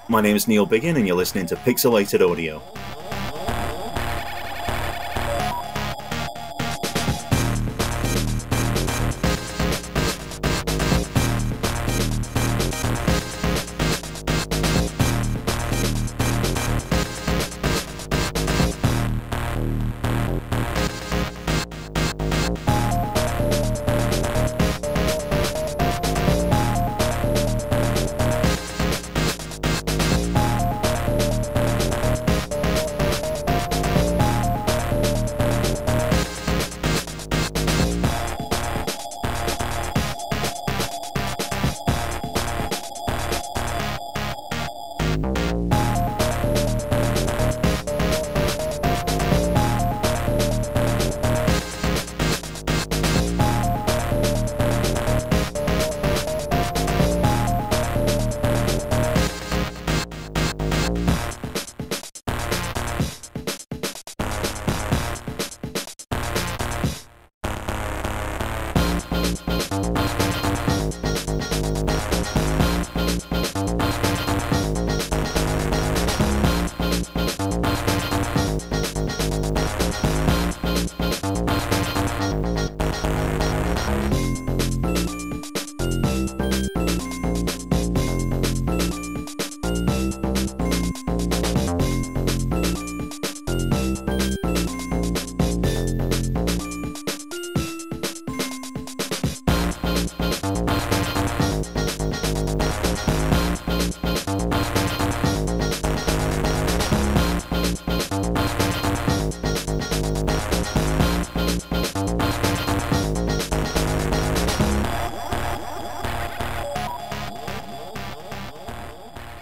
My name is Neil Biggin, and you're listening to Pixelated Audio.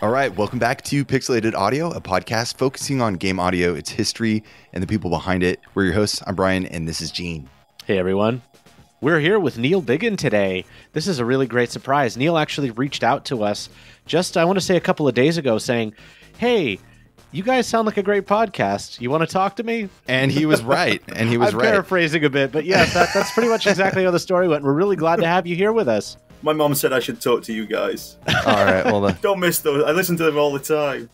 All right, welcome back to Pixelated Audio, a podcast focusing on game audio, its history, and the people behind it. We're your hosts. I'm Brian, and this is Gene. Hey, everyone. We're here with Neil Biggin today. This is a really great surprise. Neil actually reached out to us just, I want to say, a couple of days ago saying, hey, you guys sound like a great podcast. You want to talk to me? And he was right. I'm paraphrasing a bit, but yes, that's pretty much exactly how the story went. We're really glad to have you here with us. My mom said I should talk to you guys. All right, well then. Don't miss those. I listen to them all the time.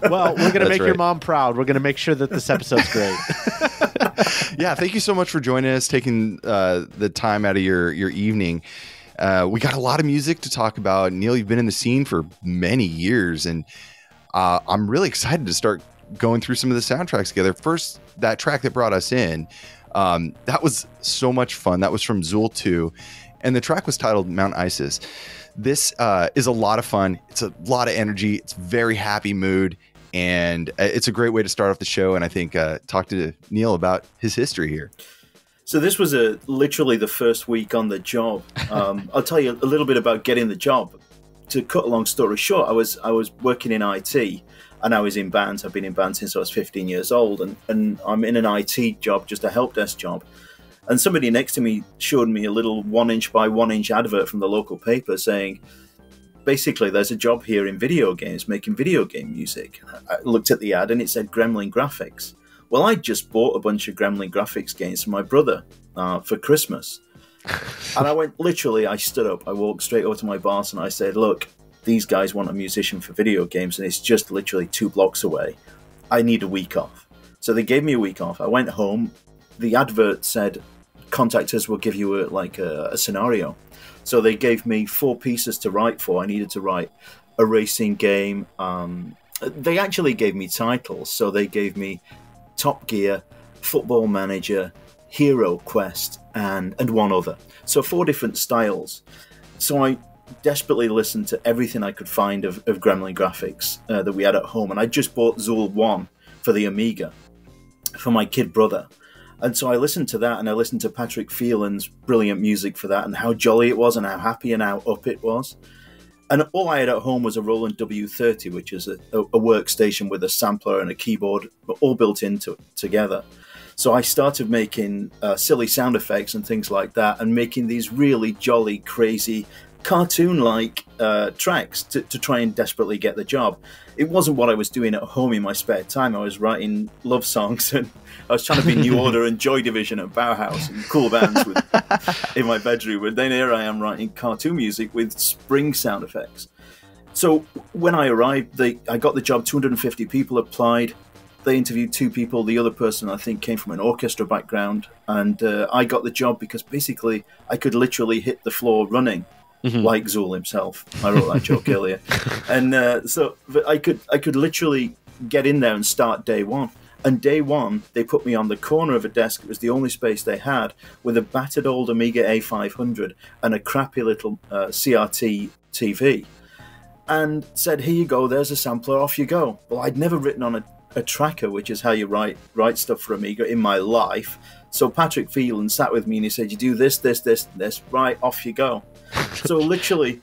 Well, we're going to make your mom proud. We're going to make sure that this episode's great. Yeah, thank you so much for joining us, taking the time out of your evening. We got a lot of music to talk about. Neil, you've been in the scene for many years, and I'm really excited to start going through some of the soundtracks together. First, that track that brought us in, that was so much fun. That was from Zool 2. And the track was titled Mount Isis. This is a lot of fun. It's a lot of energy. It's very happy mood. And it's a great way to start off the show. And I think talk to Neil about his history here. So this was literally the first week on the job. I'll tell you a little bit about getting the job. To cut a long story short, I was working in IT and I was in bands. I've been in bands since I was 15 years old. And I'm in an IT job, just a help desk job. And somebody next to me showed me a little 1-inch by 1-inch advert from the local paper saying, basically, there's a job here in video games, making video game music. I looked at the ad and it said Gremlin Graphics. Well, I just bought a bunch of Gremlin Graphics games for my brother for Christmas. And I stood up, I walked straight over to my boss and I said, look, these guys want a musician for video games and it's just literally 2 blocks away. I need a week off. So they gave me a week off. I went home. The advert said, contact us, we'll give you a scenario. So they gave me 4 pieces to write for. I needed to write a racing game. They actually gave me titles. So they gave me Top Gear, Football Manager, Hero Quest, and one other. So 4 different styles. So I desperately listened to everything I could find of Gremlin Graphics that we had at home. And I just bought Zool 1 for the Amiga for my kid brother. And so I listened to that, and I listened to Patrick Phelan's brilliant music for that, and how jolly it was, and how happy and how up it was. And all I had at home was a Roland W30, which is a workstation with a sampler and a keyboard, all built into it together. So I started making silly sound effects and things like that, and making these really jolly, crazy, cartoon-like tracks to try and desperately get the job. It wasn't what I was doing at home in my spare time. I was writing love songs, and I was trying to be New Order and Joy Division and Bauhaus and cool bands in my bedroom. And then here I am writing cartoon music with spring sound effects. So when I arrived, I got the job. 250 people applied. They interviewed 2 people. The other person, I think, came from an orchestra background. And I got the job because basically I could literally hit the floor running, like Zool himself. I wrote that joke earlier. And so I could literally get in there and start day one. And day one, they put me on the corner of a desk. It was the only space they had, with a battered old Amiga A500 and a crappy little CRT TV. And said, here you go, there's a sampler, off you go. Well, I'd never written on a tracker, which is how you write stuff for Amiga, in my life. So Patrick Phelan sat with me and he said, you do this, this, this, this, right, off you go. So literally,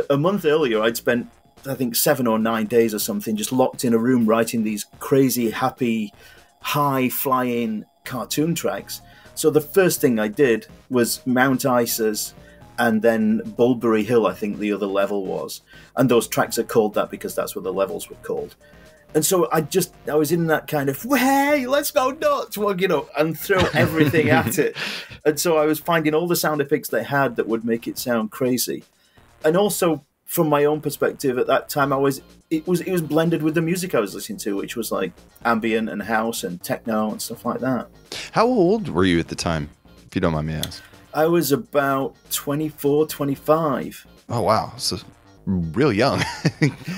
a month earlier, I'd spent, I think, 7 or 9 days or something, just locked in a room writing these crazy, happy, high-flying cartoon tracks. So the first thing I did was Mount Isas, and then Bulbury Hill, I think the other level was. And those tracks are called that because that's what the levels were called. And so I was in that kind of, hey, let's go nuts, well, and throw everything at it. And so I was finding all the sound effects they had that would make it sound crazy. And also, from my own perspective at that time, it was blended with the music I was listening to, which was like ambient and house and techno and stuff like that. How old were you at the time, if you don't mind me asking? I was about 24, 25. Oh, wow. So real young.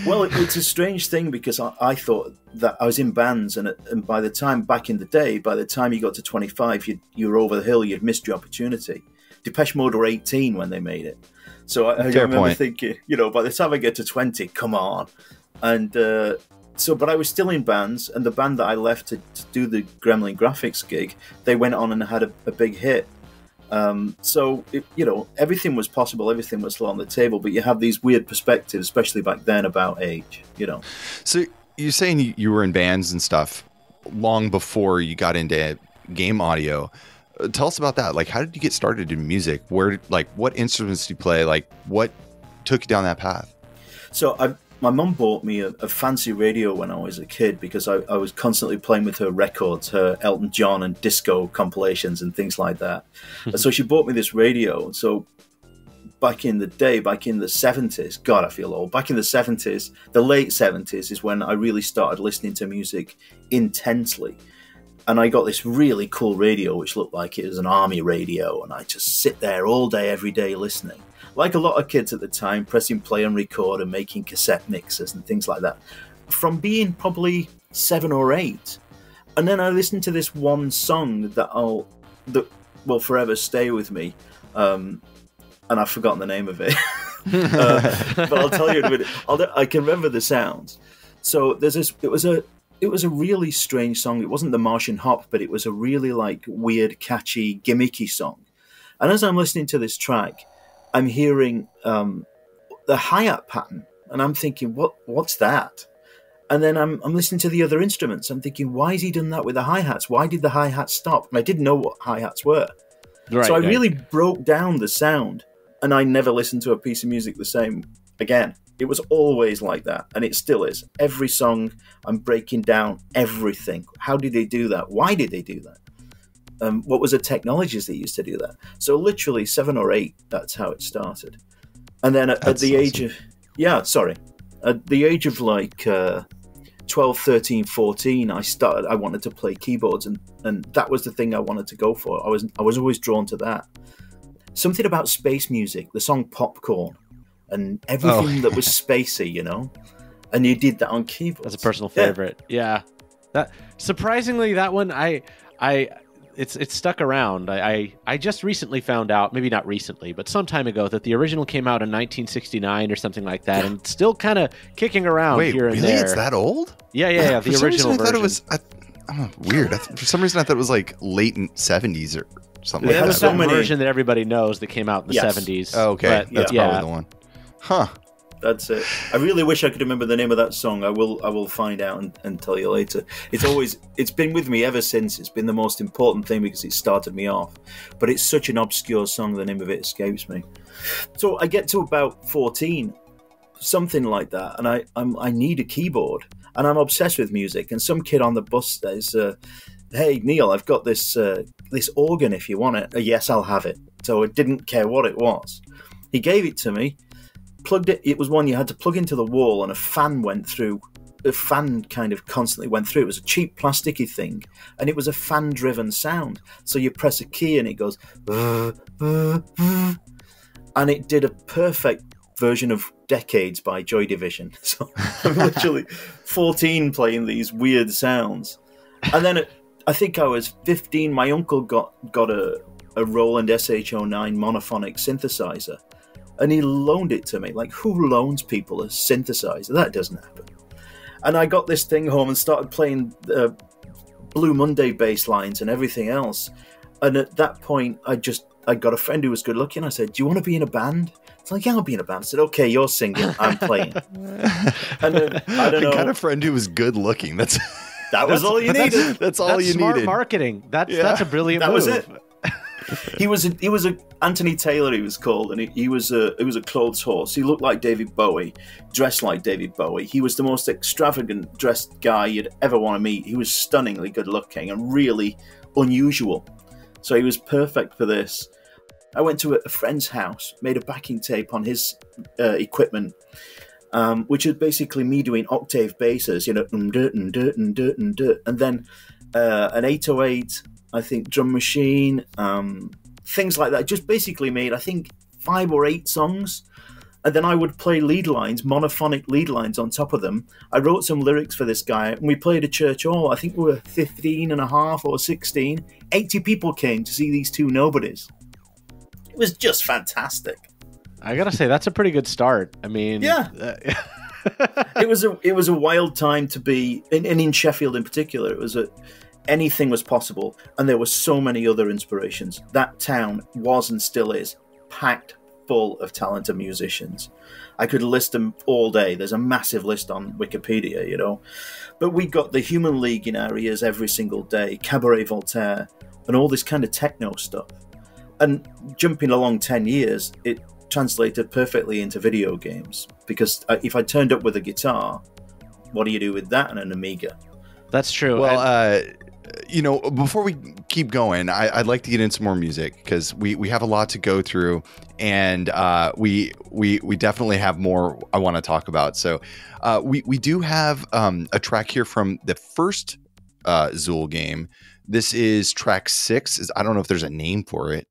Well, it's a strange thing because I thought that I was in bands, and by the time, back in the day, by the time you got to 25, you were over the hill, you'd missed your opportunity. Depeche Mode were 18 when they made it. So I remember thinking, by the time I get to 20, come on. And but I was still in bands, and the band that I left to do the Gremlin Graphics gig, they went on and had a big hit. So everything was possible, everything was still on the table, but you have these weird perspectives, especially back then, about age. So you're saying you were in bands and stuff long before you got into game audio. Tell us about that. Like, how did you get started in music? What instruments do you play? Like, what took you down that path? So my mum bought me a fancy radio when I was a kid because I was constantly playing with her records, her Elton John and disco compilations and things like that. And so she bought me this radio. So back in the day, back in the 70s, God, I feel old. Back in the 70s, the late 70s is when I really started listening to music intensely. And I got this really cool radio, which looked like it was an army radio. And I just sit there all day, every day listening. Like a lot of kids at the time, pressing play and record and making cassette mixes and things like that. From being probably 7 or 8. And then I listened to this one song that will forever stay with me. And I've forgotten the name of it. But I'll tell you in a minute. I can remember the sounds. So there's this. It was a really strange song. It wasn't the Martian Hop, but it was a really weird, catchy, gimmicky song. And as I'm listening to this track, I'm hearing the hi-hat pattern, and I'm thinking, what's that? And then I'm listening to the other instruments. I'm thinking, why has he done that with the hi-hats? Why did the hi-hats stop? And I didn't know what hi-hats were. Right, so I really broke down the sound, and I never listened to a piece of music the same again. It was always like that, and it still is. Every song, I'm breaking down everything. How did they do that? Why did they do that? What was the technologies they used to do that? So literally 7 or 8, that's how it started. And then at the age of... Yeah, sorry. At the age of 12, 13, 14, I wanted to play keyboards, and that was the thing I wanted to go for. I was always drawn to that. Something about space music, the song Popcorn, and everything that was spacey, and you did that on keyboards. That's a personal favorite. Yeah. That surprisingly, that one it's stuck around. I just recently found out, maybe not recently, but some time ago, that the original came out in 1969 or something like that, and it's still kind of kicking around here and there. It's that old? Yeah. The original version. I thought it was weird. For some reason, I thought it was late 70s or something. It was that version that everybody knows that came out in the 70s. Oh, okay, that's probably the one. Huh. That's it. I really wish I could remember the name of that song. I will find out and tell you later. It's been with me ever since. It's been the most important thing because it started me off. But it's such an obscure song, the name of it escapes me. So I get to about 14, something like that, and I need a keyboard, and I'm obsessed with music. And some kid on the bus says, "Hey Neil, I've got this organ if you want it." Yes, I'll have it. So I didn't care what it was. He gave it to me. plugged it. It was one you had to plug into the wall, and a fan went through. The fan kind of constantly went through. It was a cheap plasticky thing, and it was a fan-driven sound. So you press a key, and it goes, and it did a perfect version of Decades by Joy Division. So I'm literally 14 playing these weird sounds. And then I think I was 15. My uncle got a Roland SH-09 monophonic synthesizer, and he loaned it to me. Like, who loans people a synthesizer? That doesn't happen. And I got this thing home and started playing Blue Monday bass lines and everything else. And at that point, I got a friend who was good looking. I said, "Do you want to be in a band?" It's like, "Yeah, I'll be in a band." I said, "Okay, you're singing, I'm playing." And then, I don't know. I got a friend who was good looking. That was all you needed. That's all you smart needed. Marketing. That's a brilliant that move. was it. He was a Anthony Taylor, he was called, and he was a clothes horse. He looked like David Bowie, dressed like David Bowie. He was the most extravagant dressed guy you'd ever want to meet. He was stunningly good looking and really unusual. So he was perfect for this. I went to a friend's house, made a backing tape on his equipment, which is basically me doing octave basses, and then an 808, I think, drum machine, things like that. Just basically made, I think, 5 or 8 songs, and then I would play lead lines, monophonic lead lines on top of them. I wrote some lyrics for this guy, and we played a church hall. I think we were 15 and a half or 16. 80 people came to see these two nobodies. It was just fantastic. I gotta say, that's a pretty good start. I mean, yeah. It was a wild time to be, and in Sheffield in particular, anything was possible, and there were so many other inspirations. That town was and still is packed full of talented musicians. I could list them all day. There's a massive list on Wikipedia, But we got the Human League in our ears every single day, Cabaret Voltaire, and all this kind of techno stuff. And jumping along 10 years, it translated perfectly into video games, because if I turned up with a guitar, what do you do with that and an Amiga? That's true. Well, before we keep going, I'd like to get into some more music, because we have a lot to go through, and we definitely have more I want to talk about. So we do have a track here from the first Zool game. This is track 6. I don't know if there's a name for it.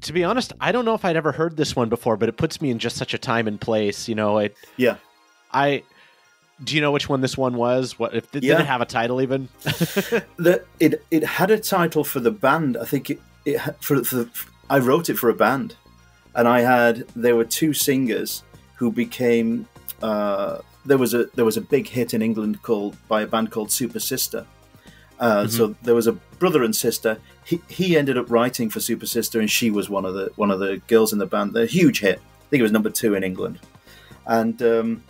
to be honest, I don't know if I'd ever heard this one before, but it puts me in just such a time and place. Yeah. Do you know which one this one was? What if did it have a title even? It had a title for the band. I think I wrote it for a band, and there were two singers who became. There was a big hit in England by a band called Super Sister. So there was a brother and sister. He ended up writing for Super Sister, and she was one of the girls in the band. A huge hit. I think it was number 2 in England, and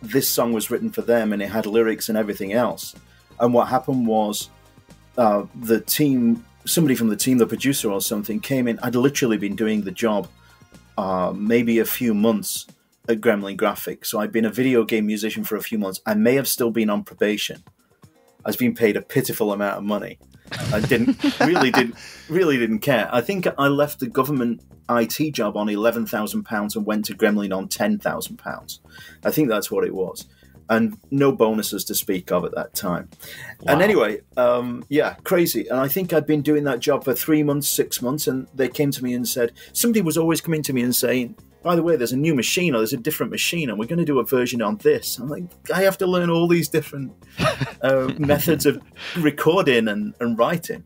this song was written for them, and it had lyrics and everything else. And what happened was, the team, somebody from the team, the producer or something, came in. I'd literally been doing the job maybe a few months at Gremlin Graphics. So I'd been a video game musician for a few months. I may have still been on probation. I was being paid a pitiful amount of money. I really didn't care. I think I left the government IT job on £11,000 and went to Gremlin on £10,000. I think that's what it was. And no bonuses to speak of at that time. Wow. And anyway, crazy. And I think I'd been doing that job for 3 months, 6 months, and they came to me and said, somebody was always coming to me and saying, by the way, there's a new machine or there's a different machine and we're going to do a version on this. I'm like, I have to learn all these different methods of recording and writing.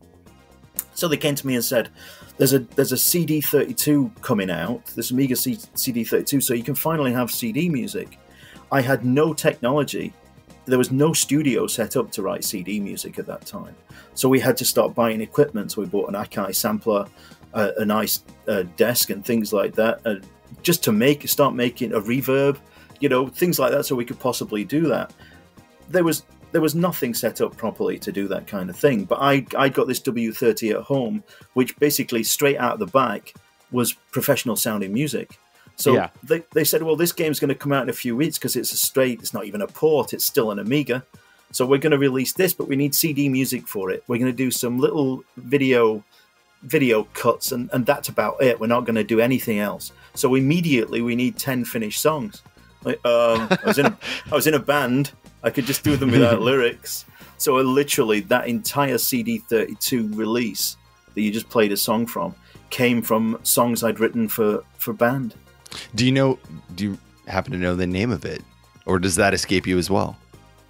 So they came to me and said, there's a CD32 coming out, this Amiga CD32, so you can finally have CD music. I had no technology. There was no studio set up to write CD music at that time. So we had to start buying equipment. So we bought an Akai sampler, a nice desk and things like that, just to start making a reverb, things like that, so we could possibly do that. There was nothing set up properly to do that kind of thing. But I got this W30 at home, which basically straight out of the back was professional sounding music. So they said, well, this game's going to come out in a few weeks because it's not even a port, it's still an Amiga. So we're going to release this, but we need CD music for it. We're going to do some little video cuts, and that's about it. We're not going to do anything else. So immediately we need 10 finished songs. I was in a band. I could just do them without lyrics. So literally that entire CD32 release that you just played a song from came from songs I'd written for band. Do you happen to know the name of it, or does that escape you as well?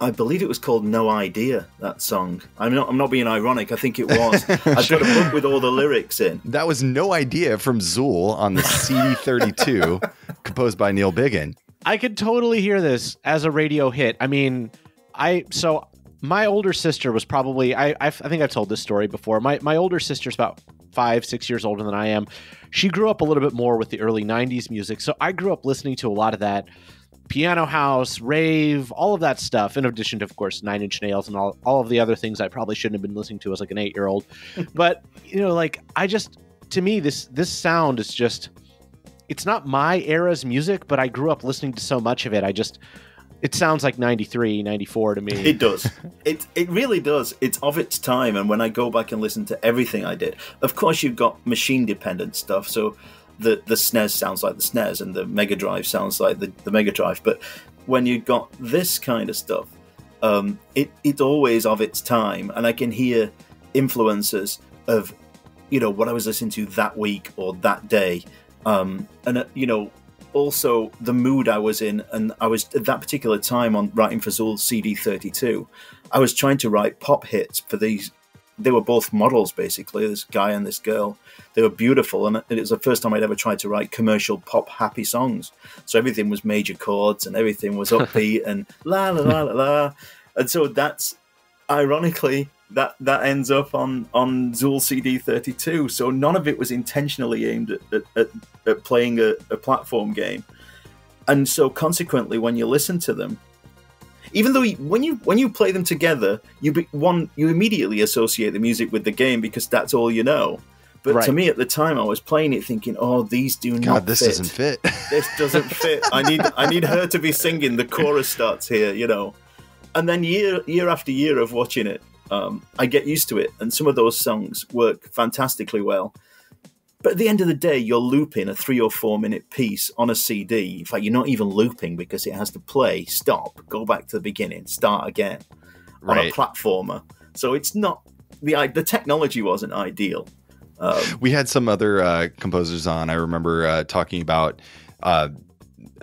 I believe it was called No Idea, that song. I'm not being ironic. I think it was. I've got a book with all the lyrics in. That was No Idea from Zool on the CD32, composed by Neil Biggin. I could totally hear this as a radio hit. I mean, so my older sister was probably, I think I've told this story before. My older sister's about 5-6 years older than I am. She grew up a little bit more with the early 90s music. So I grew up listening to a lot of that piano house, rave, all of that stuff, in addition to, of course, Nine Inch Nails and all of the other things I probably shouldn't have been listening to as like an 8-year-old. But, to me, this sound is just, it's not my era's music, but I grew up listening to so much of it. It sounds like 93, 94 to me. It does. It really does. It's of its time. And when I go back and listen to everything I did, of course, you've got machine-dependent stuff. So the SNES sounds like the SNES and the Mega Drive sounds like the Mega Drive. But when you've got this kind of stuff, it's always of its time. And I can hear influences of, what I was listening to that week or that day. Also the mood I was in, and I was at that particular time on writing for Zool CD32. I was trying to write pop hits for these. They were both models, basically, this guy and this girl. They were beautiful, and it was the first time I'd ever tried to write commercial pop happy songs. So everything was major chords, and everything was upbeat and la la la la la. And so that's, ironically, that ends up on Zool CD32. So none of it was intentionally aimed at playing a platform game. And so consequently, when you listen to them, even though when you play them together, you immediately associate the music with the game because that's all you know. But to me at the time, I was playing it thinking, "Oh, these do not fit. This doesn't fit. This doesn't fit. I need her to be singing. The chorus starts here, And then year after year of watching it, I get used to it, and some of those songs work fantastically well. But at the end of the day, you're looping a 3 or 4 minute piece on a CD. In fact, you're not even looping because it has to play, stop, go back to the beginning, start again on a platformer. So it's not the technology wasn't ideal. We had some other composers on. I remember talking about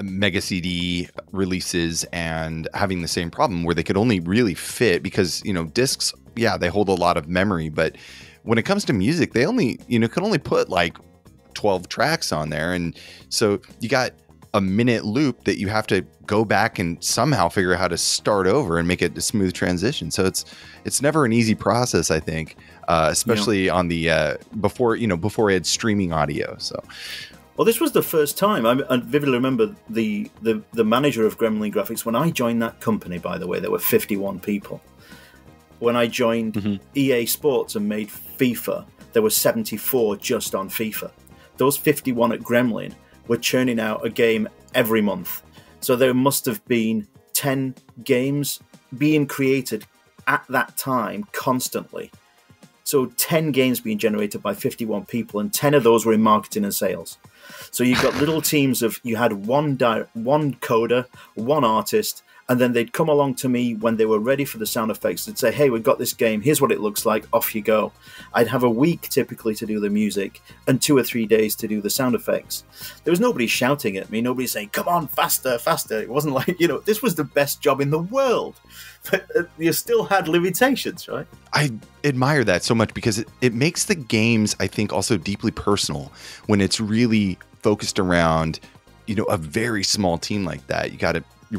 Mega CD releases and having the same problem where they could only really fit, because discs, they hold a lot of memory, but when it comes to music, they only could only put like 12 tracks on there, and so you got a minute loop that you have to go back and somehow figure out how to start over and make it a smooth transition. So it's never an easy process, I think, especially on the before we had streaming audio. So. Well, this was the first time. I vividly remember the manager of Gremlin Graphics. When I joined that company, by the way, there were 51 people. When I joined EA Sports and made FIFA, there were 74 just on FIFA. Those 51 at Gremlin were churning out a game every month. So there must have been 10 games being created at that time constantly. So 10 games being generated by 51 people, and 10 of those were in marketing and sales. So you've got little teams of, you had one coder, one artist, and then they'd come along to me when they were ready for the sound effects. They'd say, hey, we've got this game. Here's what it looks like. Off you go. I'd have a week typically to do the music and 2 or 3 days to do the sound effects. There was nobody shouting at me. Nobody saying, come on, faster, faster. It wasn't like, this was the best job in the world. But you still had limitations, right? I admire that so much because it makes the games, I think, also deeply personal when it's really focused around, a very small team like that. You got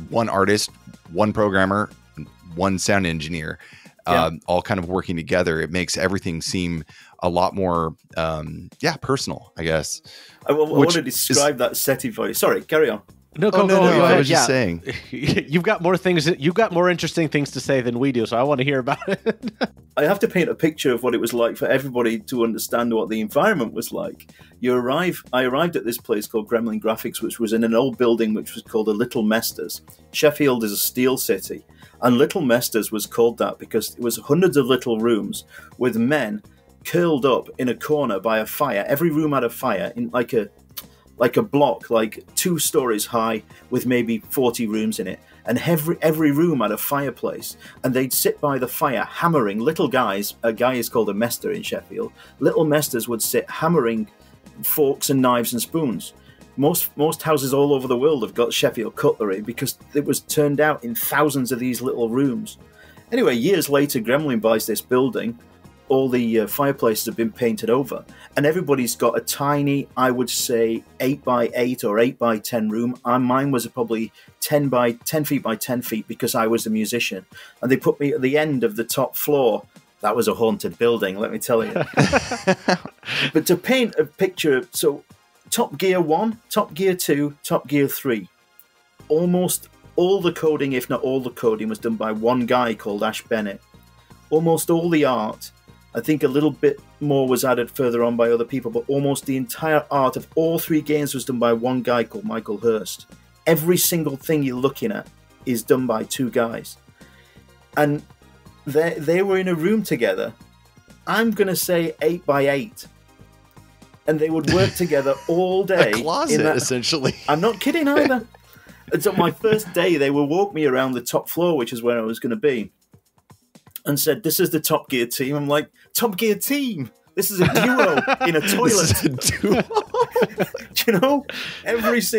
one artist, one programmer, one sound engineer, all kind of working together. It makes everything seem a lot more, personal, I guess. I want to describe that setting for you. Sorry, carry on. No, go ahead. I was just saying. You've got more interesting things to say than we do, so I want to hear about it. I have to paint a picture of what it was like for everybody to understand what the environment was like. I arrived at this place called Gremlin Graphics, which was in an old building which was called a Little Mesters. Sheffield is a steel city, and Little Mesters was called that because it was hundreds of little rooms with men curled up in a corner by a fire. Every room had a fire in like a block, like 2 stories high with maybe 40 rooms in it. And every room had a fireplace. And they'd sit by the fire hammering. Little guys, a guy is called a mester in Sheffield. Little mesters would sit hammering forks and knives and spoons. Most houses all over the world have got Sheffield cutlery because it was turned out in thousands of these little rooms. Anyway, years later, Gremlin buys this building. All the fireplaces have been painted over, and everybody's got a tiny, I would say, 8x8 or 8x10 room. Mine was probably 10 feet by 10 feet because I was a musician, and they put me at the end of the top floor. That was a haunted building, let me tell you. But to paint a picture, so Top Gear 1, Top Gear 2, Top Gear 3, almost all the coding, if not all the coding, was done by one guy called Ash Bennett. Almost all the art, I think a little bit more was added further on by other people, but almost the entire art of all 3 games was done by one guy called Michael Hurst. Every single thing you're looking at is done by 2 guys. And they were in a room together, I'm going to say 8x8. And they would work together all day. A closet, essentially. I'm not kidding either. And so my first day, they would walk me around the top floor, which is where I was going to be, and said, this is the Top Gear team. I'm like, Top Gear team? This is a duo in a toilet. This is a duo.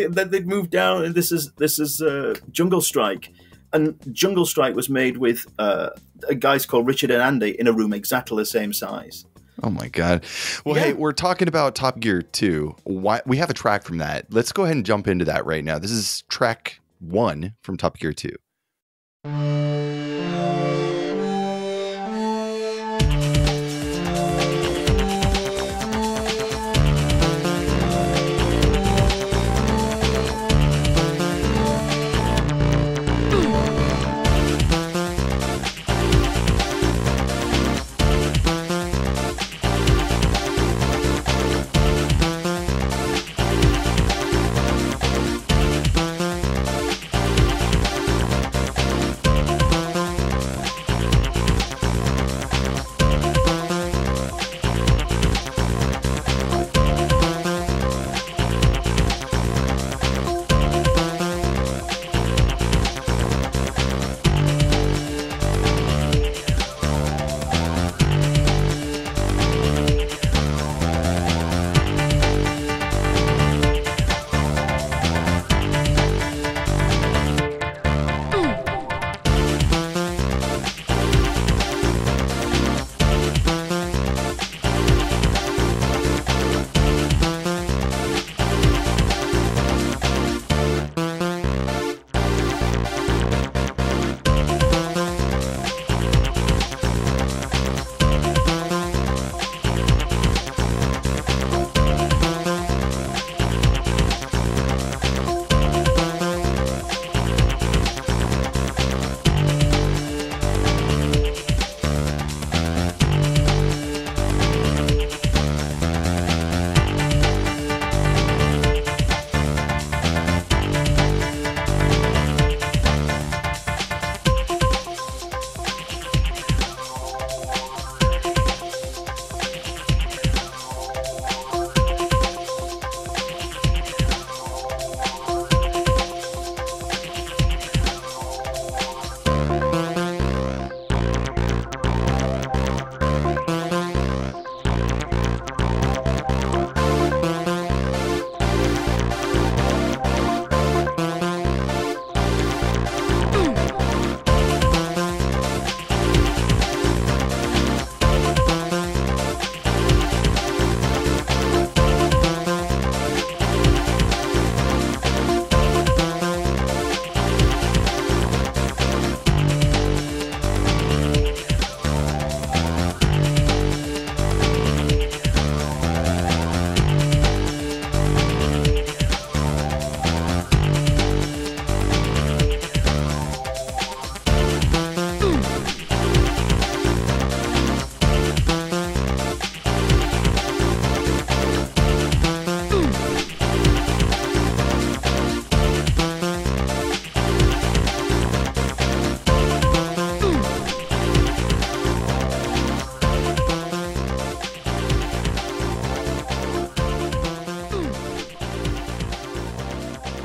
Then they'd move down, and this is Jungle Strike. And Jungle Strike was made with guys called Richard and Andy in a room exactly the same size. Oh my God. Well, Hey, we're talking about Top Gear 2. We have a track from that. Let's go ahead and jump into that right now. This is track 1 from Top Gear 2.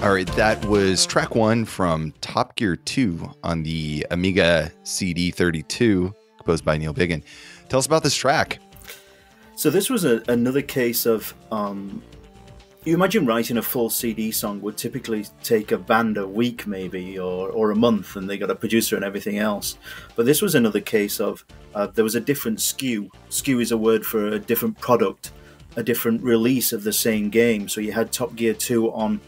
All right, that was track 1 from Top Gear 2 on the Amiga CD32, composed by Neil Biggin. Tell us about this track. So this was another case of, you imagine writing a full CD song would typically take a band a week maybe, or a month, and they got a producer and everything else. But this was another case of, there was a different SKU. SKU is a word for a different product, a different release of the same game. So you had Top Gear 2 on,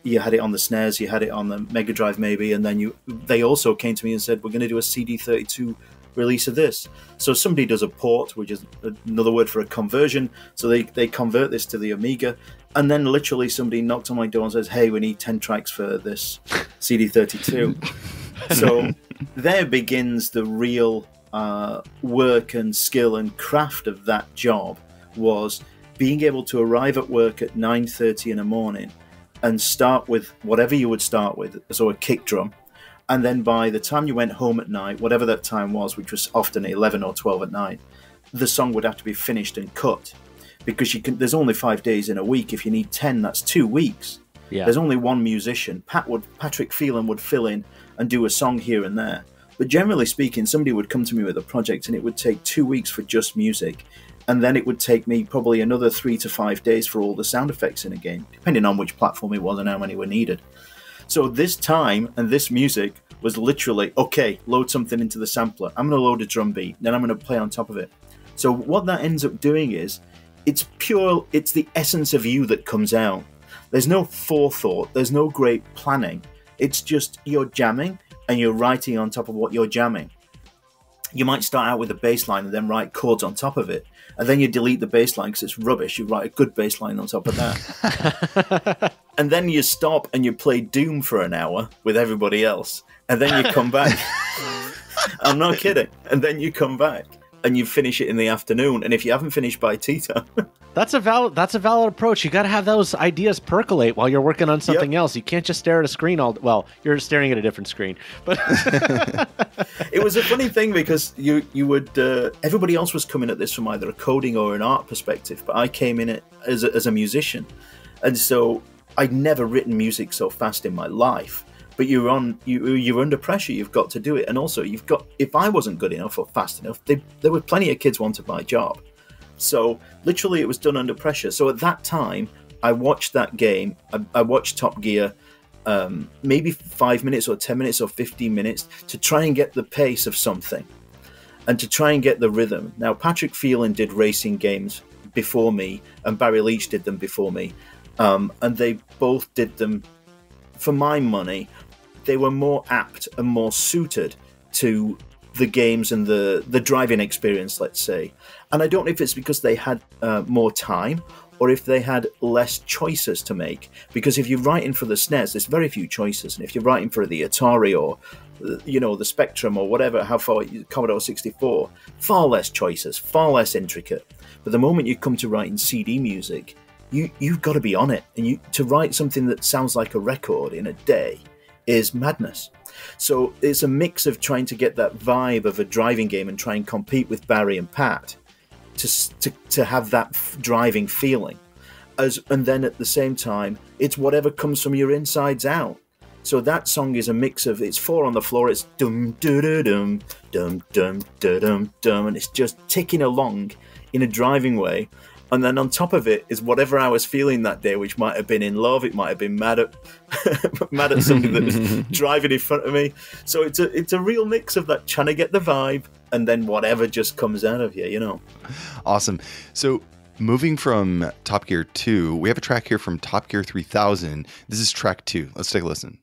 you had it on the SNES, you had it on the Mega Drive maybe, and then they also came to me and said, we're going to do a CD32 release of this. So somebody does a port, which is another word for a conversion. So they convert this to the Amiga, and then literally somebody knocked on my door and says, hey, we need 10 tracks for this CD32. So there begins the real work and skill and craft of that job, was being able to arrive at work at 9:30 in the morning and start with whatever you would start with, so a kick drum. And then by the time you went home at night, whatever that time was, which was often 11 or 12 at night, the song would have to be finished and cut. Because there's only 5 days in a week. If you need 10, that's 2 weeks. Yeah. There's only one musician. Patrick Phelan would fill in and do a song here and there. But generally speaking, somebody would come to me with a project and it would take 2 weeks for just music. And then it would take me probably another 3 to 5 days for all the sound effects in a game, depending on which platform it was and how many were needed. So this time and this music was literally, okay, load something into the sampler. I'm going to load a drum beat, then I'm going to play on top of it. So what that ends up doing is, it's the essence of you that comes out. There's no forethought, there's no great planning. It's just you're jamming and you're writing on top of what you're jamming. You might start out with a bass line and then write chords on top of it. And then you delete the bass line because it's rubbish. You write a good bass line on top of that. And then you stop and you play Doom for an hour with everybody else. And then you come back. I'm not kidding. And then you come back and you finish it in the afternoon. And if you haven't finished by tea time... That's a valid approach. You got to have those ideas percolate while you're working on something else. You can't just stare at a screen well, you're staring at a different screen. But it was a funny thing because you would everybody else was coming at this from either a coding or an art perspective, but I came in it as a musician, and so I'd never written music so fast in my life. But you're under pressure. You've got to do it, and also if I wasn't good enough or fast enough, there were plenty of kids wanted my job. So literally it was done under pressure. So at that time, I watched that game. I watched Top Gear maybe 5 minutes or 10 minutes or 15 minutes to try and get the pace of something and to try and get the rhythm. Now, Patrick Phelan did racing games before me and Barry Leach did them before me. And they both did them, for my money, they were more apt and more suited to the games and the driving experience, let's say. And I don't know if it's because they had more time or if they had less choices to make. Because if you're writing for the SNES, there's very few choices. And if you're writing for the Atari or, the Spectrum or whatever, Commodore 64, far less choices, far less intricate. But the moment you come to writing CD music, you've got to be on it. And to write something that sounds like a record in a day is madness. So it's a mix of trying to get that vibe of a driving game and try and compete with Barry and Pat to have that driving feeling. And then at the same time, it's whatever comes from your insides out. So that song is a mix of, it's 4 on the floor, it's dum dum dum dum dum dum dum, and it's just ticking along in a driving way. And then on top of it is whatever I was feeling that day, which might have been in love, it might have been mad at something that was driving in front of me. So it's a real mix of that, trying to get the vibe, and then whatever just comes out of you, Awesome. So moving from Top Gear 2, we have a track here from Top Gear 3000. This is track 2. Let's take a listen.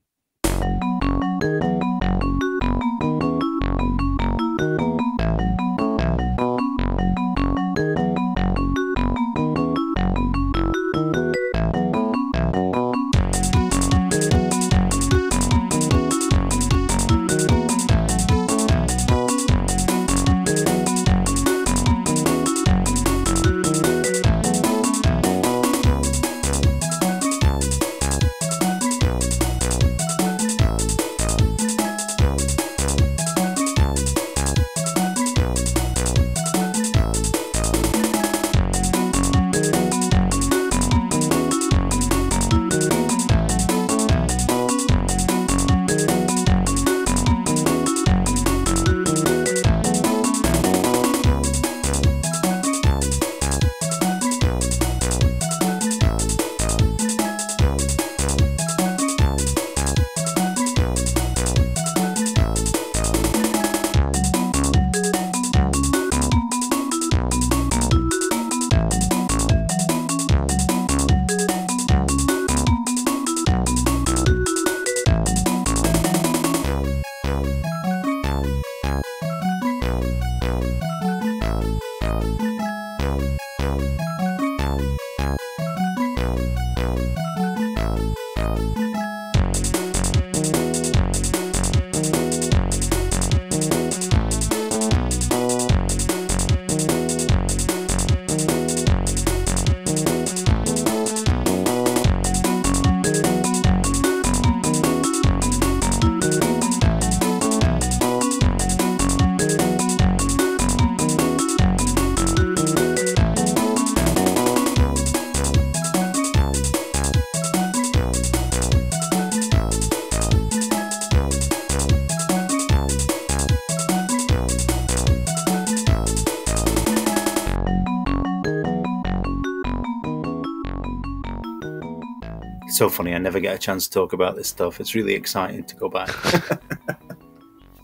It's so funny. I never get a chance to talk about this stuff. It's really exciting to go back.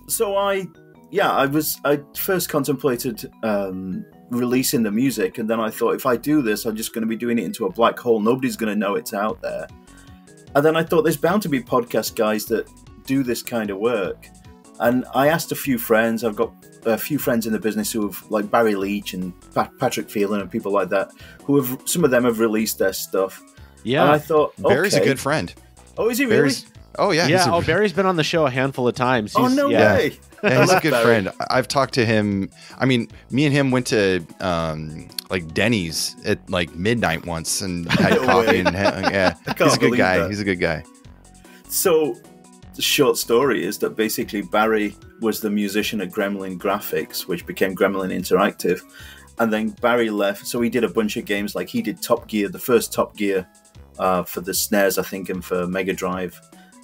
So I first contemplated releasing the music, and then I thought, if I do this, I'm just going to be doing it into a black hole. Nobody's going to know it's out there. And then I thought, there's bound to be podcast guys that do this kind of work. And I asked a few friends. I've got a few friends in the business who have, like Barry Leach and Patrick Phelan and people like that, who have, some of them have released their stuff. Yeah. And I thought, Barry's a good friend. Oh, is he really? Oh, yeah. Yeah. Barry's been on the show a handful of times. No way. Yeah, he's a good friend. I've talked to him. I mean, me and him went to like Denny's at like midnight once and had coffee. And yeah, he's a good guy. That. He's a good guy. So the short story is that basically Barry was the musician at Gremlin Graphics, which became Gremlin Interactive. And then Barry left. So he did a bunch of games. Like he did Top Gear, the first Top Gear for the SNES, I think, and for Mega Drive.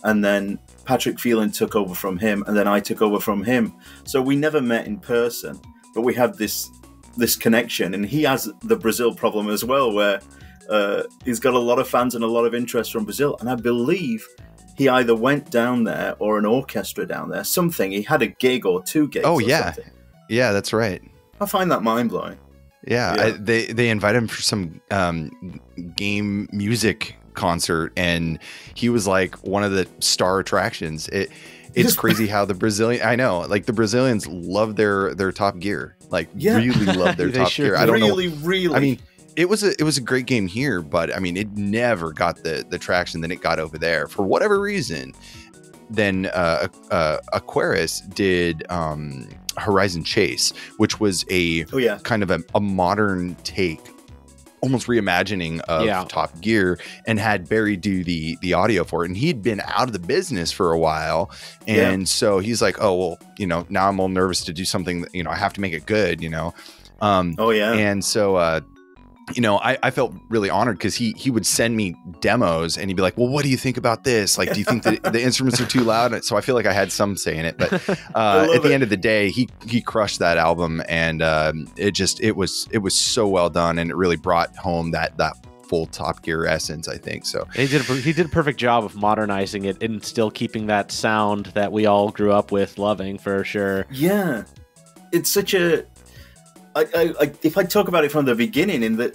And then Patrick Phelan took over from him, and then I took over from him. So we never met in person, but we had this connection. And he has the Brazil problem as well, where he's got a lot of fans and a lot of interest from Brazil. And I believe he either went down there or an orchestra down there, something. He had a gig or two gigs. Oh, yeah. Something. Yeah, that's right. I find that mind-blowing. Yeah. They invited him for some game music concert, and he was like one of the star attractions. It's crazy how the Brazilians love their Top Gear, like really love their Top Gear. I don't know. Really. I mean, it was a great game here, but I mean, it never got the traction that it got over there for whatever reason. Then Aquarius did Horizon Chase, which was a kind of a modern take, almost reimagining of Top Gear, and had Barry do the audio for it. And he'd been out of the business for a while. And so he's like, oh, well, now I'm all nervous to do something that, I have to make it good, And so, I felt really honored because he would send me demos and he'd be like, well, what do you think about this? Like, do you think that the instruments are too loud? So I feel like I had some say in it, but at the end of the day, he crushed that album, and it was so well done, and it really brought home that full Top Gear essence, I think. So he did a perfect job of modernizing it and still keeping that sound that we all grew up with loving, for sure. Yeah. It's such a... if I talk about it from the beginning, in that,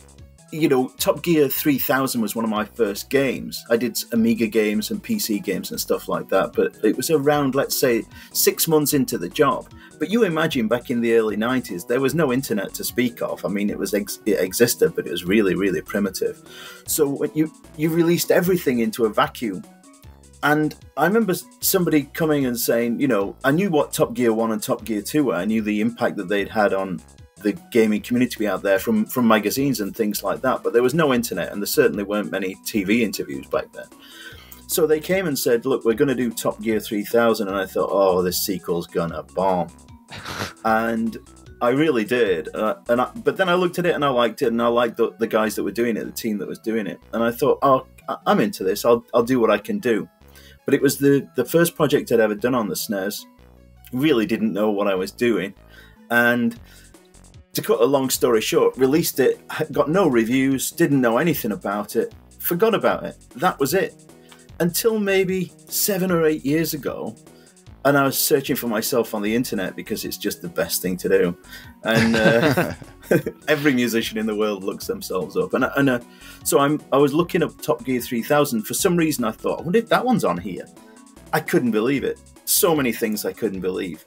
Top Gear 3000 was one of my first games. I did Amiga games and PC games and stuff like that, but it was around, let's say, 6 months into the job. But you imagine back in the early 90s, there was no internet to speak of. I mean, it existed, but it was really, really primitive. So when you released everything into a vacuum. And I remember somebody coming and saying, I knew what Top Gear 1 and Top Gear 2 were. I knew the impact that they'd had on the gaming community out there from magazines and things like that, but there was no internet, and there certainly weren't many TV interviews back then. So they came and said, look, we're going to do Top Gear 3000, and I thought, oh, this sequel's gonna bomb. And I really did. But then I looked at it and I liked it, and I liked the guys that were doing it, the team that was doing it, and I thought, oh, I'm into this, I'll do what I can do. But it was the first project I'd ever done on the SNES. Really didn't know what I was doing, and to cut a long story short, released it, got no reviews, didn't know anything about it, forgot about it. That was it. Until maybe 7 or 8 years ago, and I was searching for myself on the internet because it's just the best thing to do. And every musician in the world looks themselves up. So I was looking up Top Gear 3000. For some reason, I thought, I wonder if that one's on here. I couldn't believe it. So many things I couldn't believe.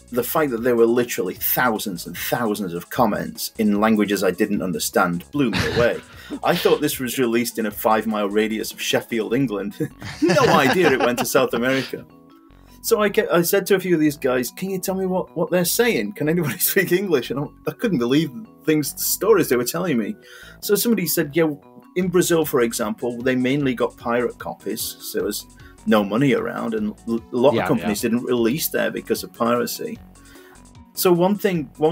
The fact that there were literally thousands and thousands of comments in languages I didn't understand blew me away. I thought this was released in a 5-mile radius of Sheffield, England. No idea it went to South America. So I said to a few of these guys, can you tell me what they're saying? Can anybody speak English? And I couldn't believe the stories they were telling me. So somebody said, yeah, in Brazil, for example, they mainly got pirate copies. So it was no money around, and a lot of companies didn't release there because of piracy. So one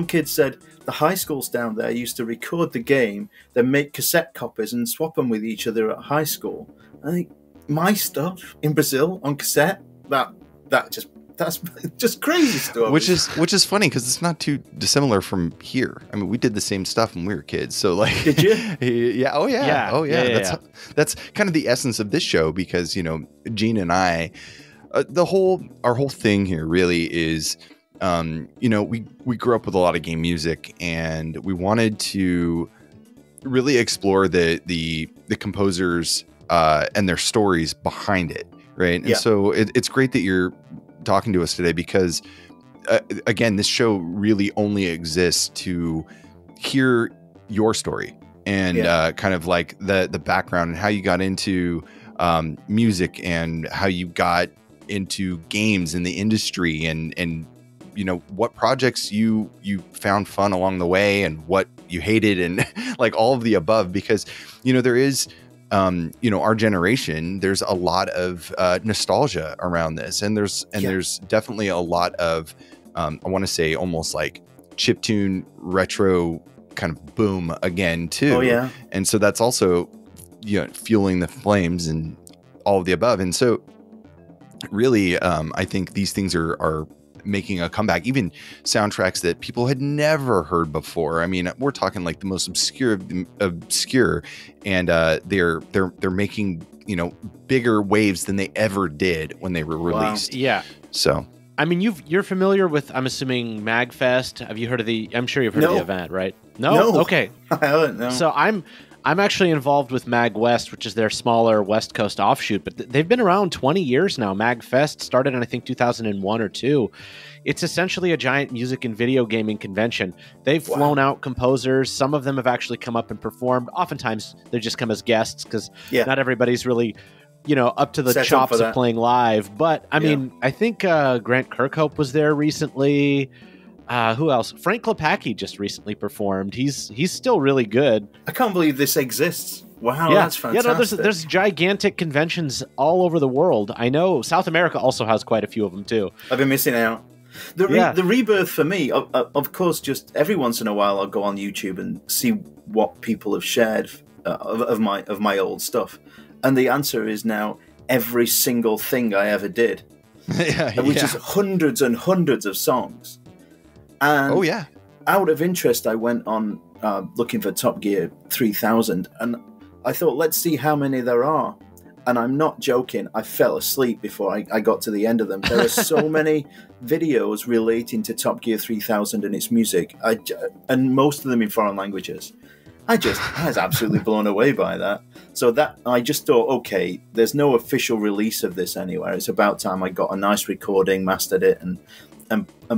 kid said, the high schools down there used to record the game, then make cassette copies and swap them with each other at high school. I think, my stuff in Brazil on cassette, that just That's just crazy stories. Which is funny because it's not too dissimilar from here. I mean, we did the same stuff when we were kids. So like, did you? Yeah. Oh yeah. Yeah. Oh yeah. Yeah, That's kind of the essence of this show because, you know, Gene and I, our whole thing here really is, you know, we grew up with a lot of game music and we wanted to really explore the composers and their stories behind it. Right. And so it's great that you're talking to us today because again, this show really only exists to hear your story and kind of like the background and how you got into music and how you got into games in the industry and you know what projects you found fun along the way and what you hated and like all of the above, because you know there is you know, our generation, there's a lot of nostalgia around this, and there's definitely a lot of I want to say almost like chiptune retro kind of boom again too. Oh yeah. And so that's also, you know, fueling the flames and all of the above. And so really I think these things are making a comeback, even soundtracks that people had never heard before. I mean, we're talking like the most obscure, and they're making, you know, bigger waves than they ever did when they were released. Wow. Yeah. So, I mean, you're familiar with, I'm assuming, MagFest. Have you heard of I'm sure you've heard of the event, right? No. Okay. I haven't. No. So I'm actually involved with MagWest, which is their smaller West Coast offshoot, but they've been around 20 years now. MagFest started in, I think, 2001 or 2. It's essentially a giant music and video gaming convention. They've flown out composers. Some of them have actually come up and performed. Oftentimes, they just come as guests because not everybody's really, you know, up to the chops of playing live. But, I mean, I think Grant Kirkhope was there recently. Who else? Frank Klepacki just recently performed. He's still really good. I can't believe this exists. Wow, that's fantastic. Yeah, no, there's gigantic conventions all over the world. I know South America also has quite a few of them too. I've been missing out. The rebirth for me, of course, just every once in a while I'll go on YouTube and see what people have shared of my old stuff, and the answer is now every single thing I ever did, which is hundreds and hundreds of songs. And out of interest, I went on looking for Top Gear 3000, and I thought, let's see how many there are. And I'm not joking, I fell asleep before I got to the end of them. There are so many videos relating to Top Gear 3000 and its music, and most of them in foreign languages. I was absolutely blown away by that. So that I just thought, okay, there's no official release of this anywhere. It's about time I got a nice recording, mastered it, and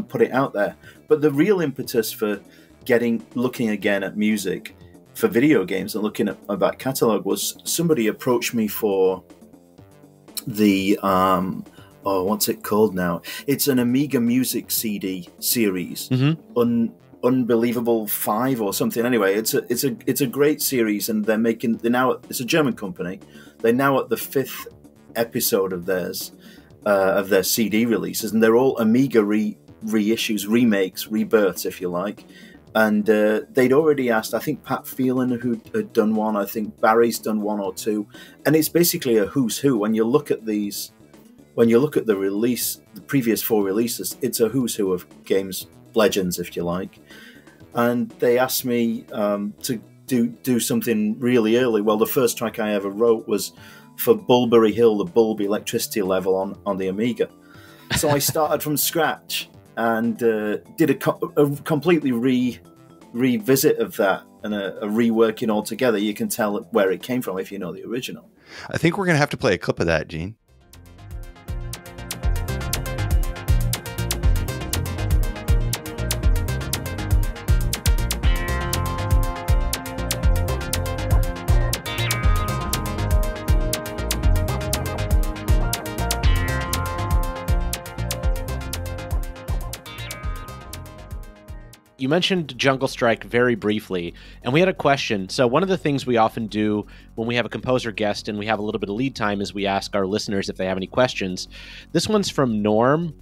put it out there. But the real impetus for looking again at music for video games and looking at my back catalogue was somebody approached me for the what's it called now? It's an Amiga Music CD series, Unbelievable 5 or something. Anyway, it's a great series, and it's a German company. They're now at the 5th episode of theirs of their CD releases, and they're all Amiga reissues, remakes, rebirths, if you like. And they'd already asked, I think Pat Phelan who had done one, I think Barry's done one or two, and it's basically a who's who. When you look at the previous 4 releases, it's a who's who of games legends, if you like. And they asked me to do something really early. Well, the first track I ever wrote was for Bulbury Hill, the bulb electricity level on the Amiga. So I started from scratch and did a completely revisit of that and a reworking altogether. You can tell where it came from if you know the original. I think we're going to have to play a clip of that, Gene. You mentioned Jungle Strike very briefly, and we had a question. So one of the things we often do when we have a composer guest and we have a little bit of lead time is we ask our listeners if they have any questions. This one's from Norm.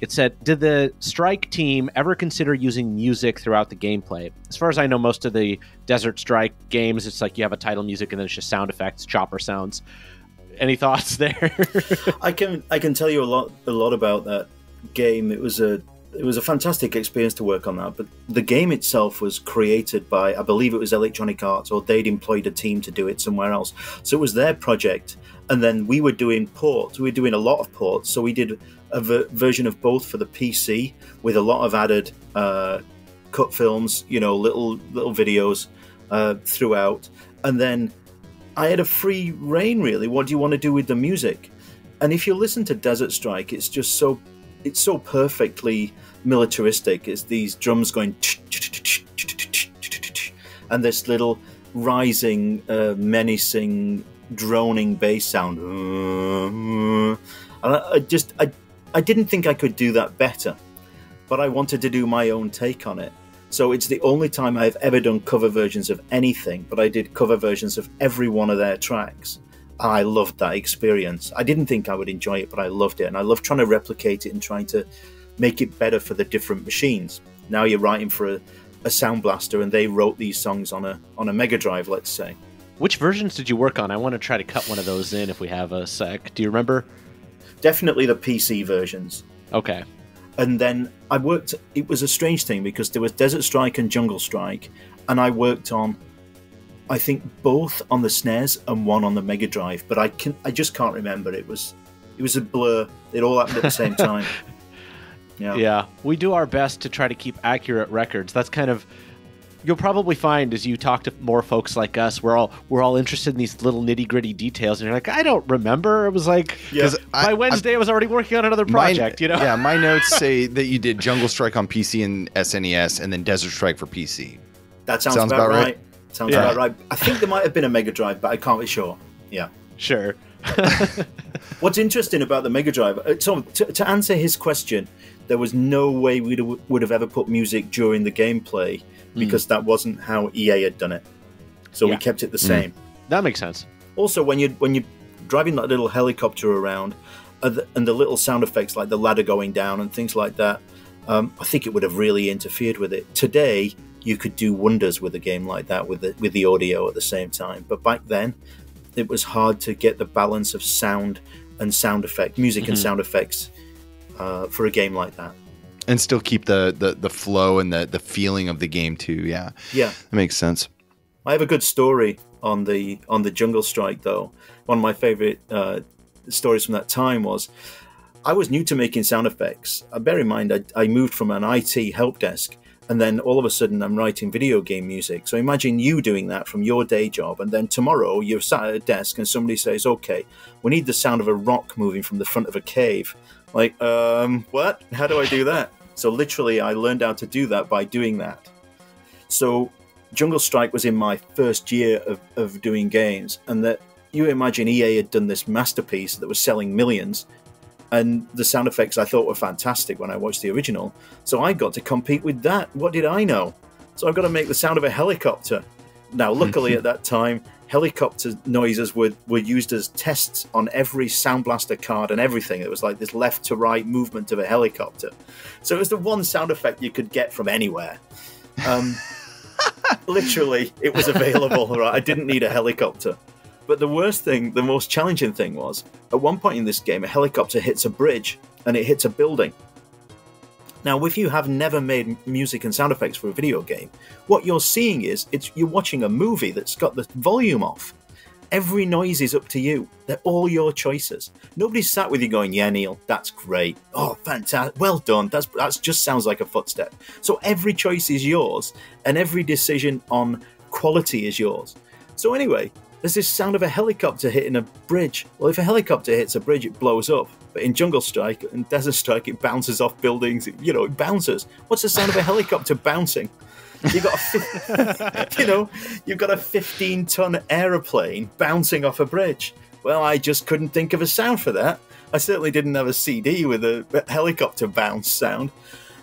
It said, did the Strike team ever consider using music throughout the gameplay? As far as I know, most of the Desert Strike games, it's like you have a title music and then it's just sound effects, chopper sounds. Any thoughts there? I can tell you a lot about that. game. It was a fantastic experience to work on that. But the game itself was created by, I believe it was Electronic Arts, or they'd employed a team to do it somewhere else. So it was their project. And then we were doing ports. We were doing a lot of ports. So we did a version of both for the PC with a lot of added cut films, little videos throughout. And then I had a free reign, really. What do you want to do with the music? And if you listen to Desert Strike, it's just so perfectly militaristic. It's these drums going and this little rising, menacing, droning bass sound. And I didn't think I could do that better, but I wanted to do my own take on it. So it's the only time I've ever done cover versions of anything, but I did cover versions of every one of their tracks. And I loved that experience. I didn't think I would enjoy it, but I loved it. And I love trying to replicate it and trying to make it better for the different machines. Now you're writing for a Sound Blaster, and they wrote these songs on a Mega Drive, let's say. Which versions did you work on? I want to try to cut one of those in if we have a sec. Do you remember? Definitely the PC versions. Okay. And then it was a strange thing because there was Desert Strike and Jungle Strike, and I worked on, I think, both on the SNES and one on the Mega Drive, but I just can't remember. It was a blur. It all happened at the same time. Yeah. We do our best to try to keep accurate records. That's kind of, you'll probably find as you talk to more folks like us, we're all interested in these little nitty gritty details, and you're like, I don't remember. It was like, by Wednesday I was already working on another project. Yeah, my notes say that you did Jungle Strike on PC and SNES, and then Desert Strike for PC. That sounds about right. Sounds about right. I think there might have been a Mega Drive, but I can't be sure. Yeah, sure. What's interesting about the Mega Drive? So to answer his question, there was no way we would have ever put music during the gameplay, because that wasn't how EA had done it. So we kept it the same. That makes sense. Also, when you're driving that little helicopter around, and the little sound effects like the ladder going down and things like that, I think it would have really interfered with it. Today, you could do wonders with a game like that with the audio at the same time. But back then, it was hard to get the balance of sound and sound effect, music and sound effects for a game like that. And still keep the flow and the feeling of the game too. Yeah, that makes sense. I have a good story on the Jungle Strike though. One of my favorite stories from that time was I was new to making sound effects. Bear in mind, I moved from an IT help desk, and then all of a sudden I'm writing video game music. So imagine you doing that from your day job, and then tomorrow you're sat at a desk and somebody says, "Okay, we need the sound of a rock moving from the front of a cave." Like, what? How do I do that? So literally, I learned how to do that by doing that. So Jungle Strike was in my first year of doing games, and that you imagine EA had done this masterpiece that was selling millions, and the sound effects I thought were fantastic when I watched the original. So I got to compete with that. What did I know? So I've got to make the sound of a helicopter. Now, luckily at that time, helicopter noises were used as tests on every Sound Blaster card and everything. It was like this left to right movement of a helicopter. So it was the one sound effect you could get from anywhere. Literally, it was available. Right? I didn't need a helicopter. But the worst thing, the most challenging thing was, at one point in this game, a helicopter hits a bridge and it hits a building. Now, if you have never made music and sound effects for a video game, what you're seeing is you're watching a movie that's got the volume off. Every noise is up to you. They're all your choices. Nobody's sat with you going, "Yeah, Neil, that's great. Oh, fantastic. Well done. That just sounds like a footstep." So every choice is yours, and every decision on quality is yours. So anyway, there's this sound of a helicopter hitting a bridge. Well, if a helicopter hits a bridge, it blows up. But in Jungle Strike and Desert Strike, it bounces off buildings. It bounces. What's the sound of a helicopter bouncing? You've got a 15-ton aeroplane bouncing off a bridge. Well, I just couldn't think of a sound for that. I certainly didn't have a CD with a helicopter bounce sound.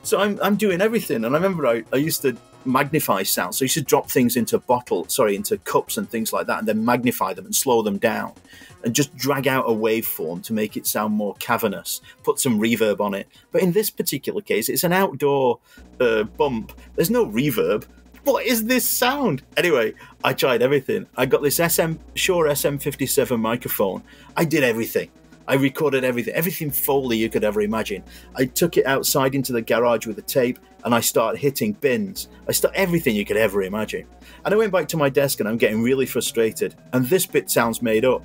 So I'm doing everything. And I remember I used to magnify sound. So you should drop things into cups and things like that, and then magnify them and slow them down and just drag out a waveform to make it sound more cavernous, put some reverb on it. But in this particular case, it's an outdoor bump. There's no reverb. What is this sound? Anyway, I tried everything. I got this Shure SM57 microphone. I did everything. I recorded everything Foley you could ever imagine. I took it outside into the garage with the tape, and I started hitting bins. I started everything you could ever imagine. And I went back to my desk, and I'm getting really frustrated. And this bit sounds made up.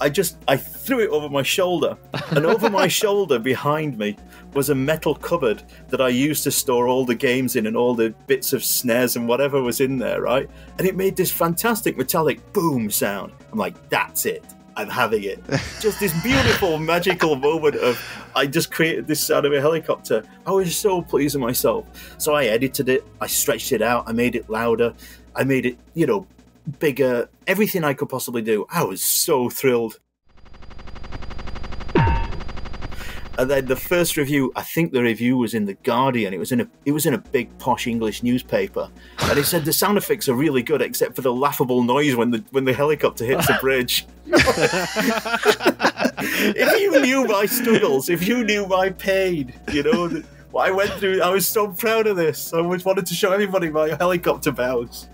I threw it over my shoulder, and over my shoulder behind me was a metal cupboard that I used to store all the games in and all the bits of snares and whatever was in there, right? And it made this fantastic metallic boom sound. I'm like, that's it. I'm having it. Just this beautiful, magical moment of, I just created this sound of a helicopter. I was so pleased with myself. So I edited it, I stretched it out, I made it louder, I made it, bigger, everything I could possibly do. I was so thrilled. And then the first review, I think the review was in The Guardian. It was in a big posh English newspaper. And it said the sound effects are really good except for the laughable noise when the helicopter hits the bridge. If you knew my struggles, if you knew my pain, what I went through, I was so proud of this. I always wanted to show everybody my helicopter bounce.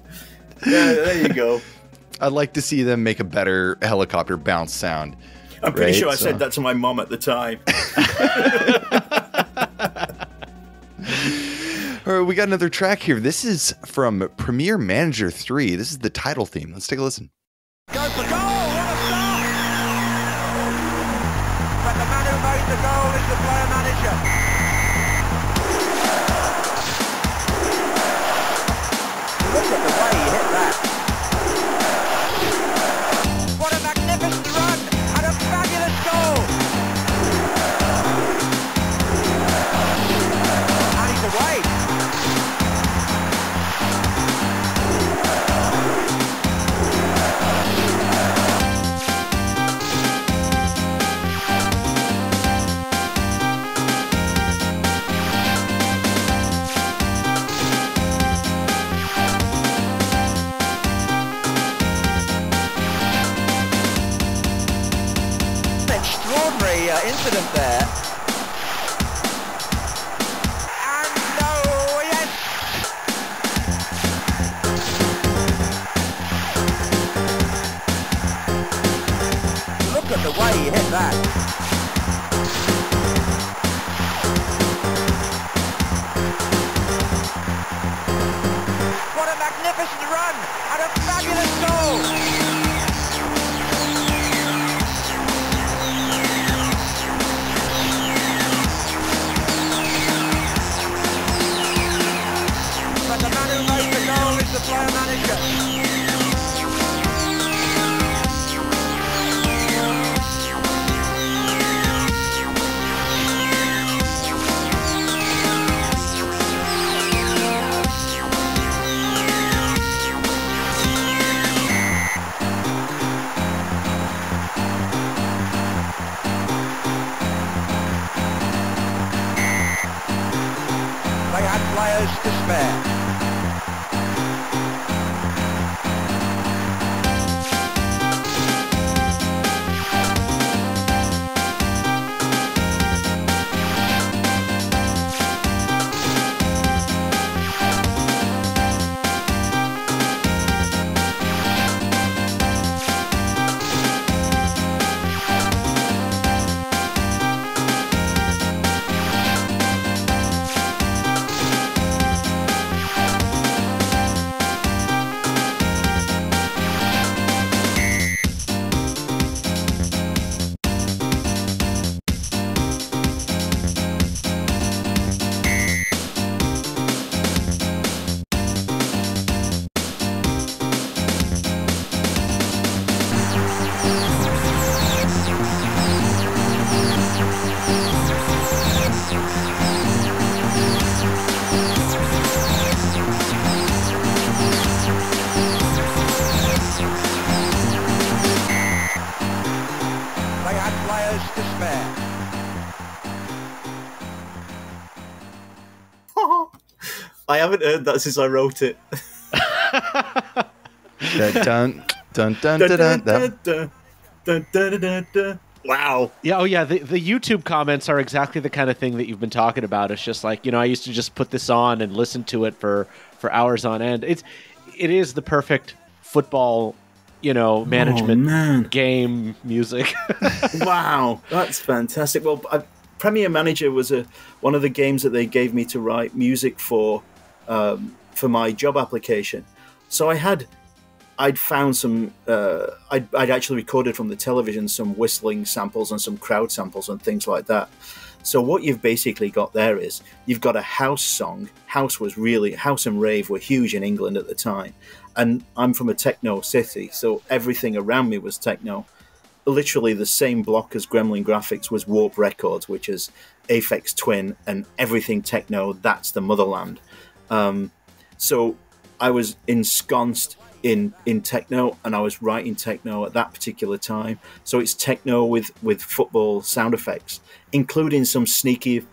Yeah, there you go. I'd like to see them make a better helicopter bounce sound. I'm pretty sure I said that to my mom at the time. All right, we got another track here. This is from Premier Manager 3. This is the title theme. Let's take a listen. Goes for goal! What a start! But the man who made the goal is the player manager. Look at the way he hit that. What a magnificent run and a fabulous goal. And he's away. Incident there. And no, yes. Look at the way he hit that. What a magnificent run and a fabulous goal. The player manager. They had players to spare. I haven't heard that since I wrote it. Dun, dun, dun, dun, dun, dun. Wow. Yeah. Oh, yeah. The YouTube comments are exactly the kind of thing that you've been talking about. It's just like, I used to just put this on and listen to it for hours on end. It is the perfect football, management man. game music. Wow, that's fantastic. Well, Premier Manager was one of the games that they gave me to write music for my job application. So I'd found some. I'd actually recorded from the television some whistling samples and some crowd samples and things like that. So what you've basically got there is you've got a house song. House and rave were huge in England at the time, and I'm from a techno city, so everything around me was techno. Literally the same block as Gremlin Graphics was Warp Records, which is Aphex Twin, and everything techno. That's the motherland. So I was ensconced in techno, and I was writing techno at that particular time. So it's techno with football sound effects, including some sneaky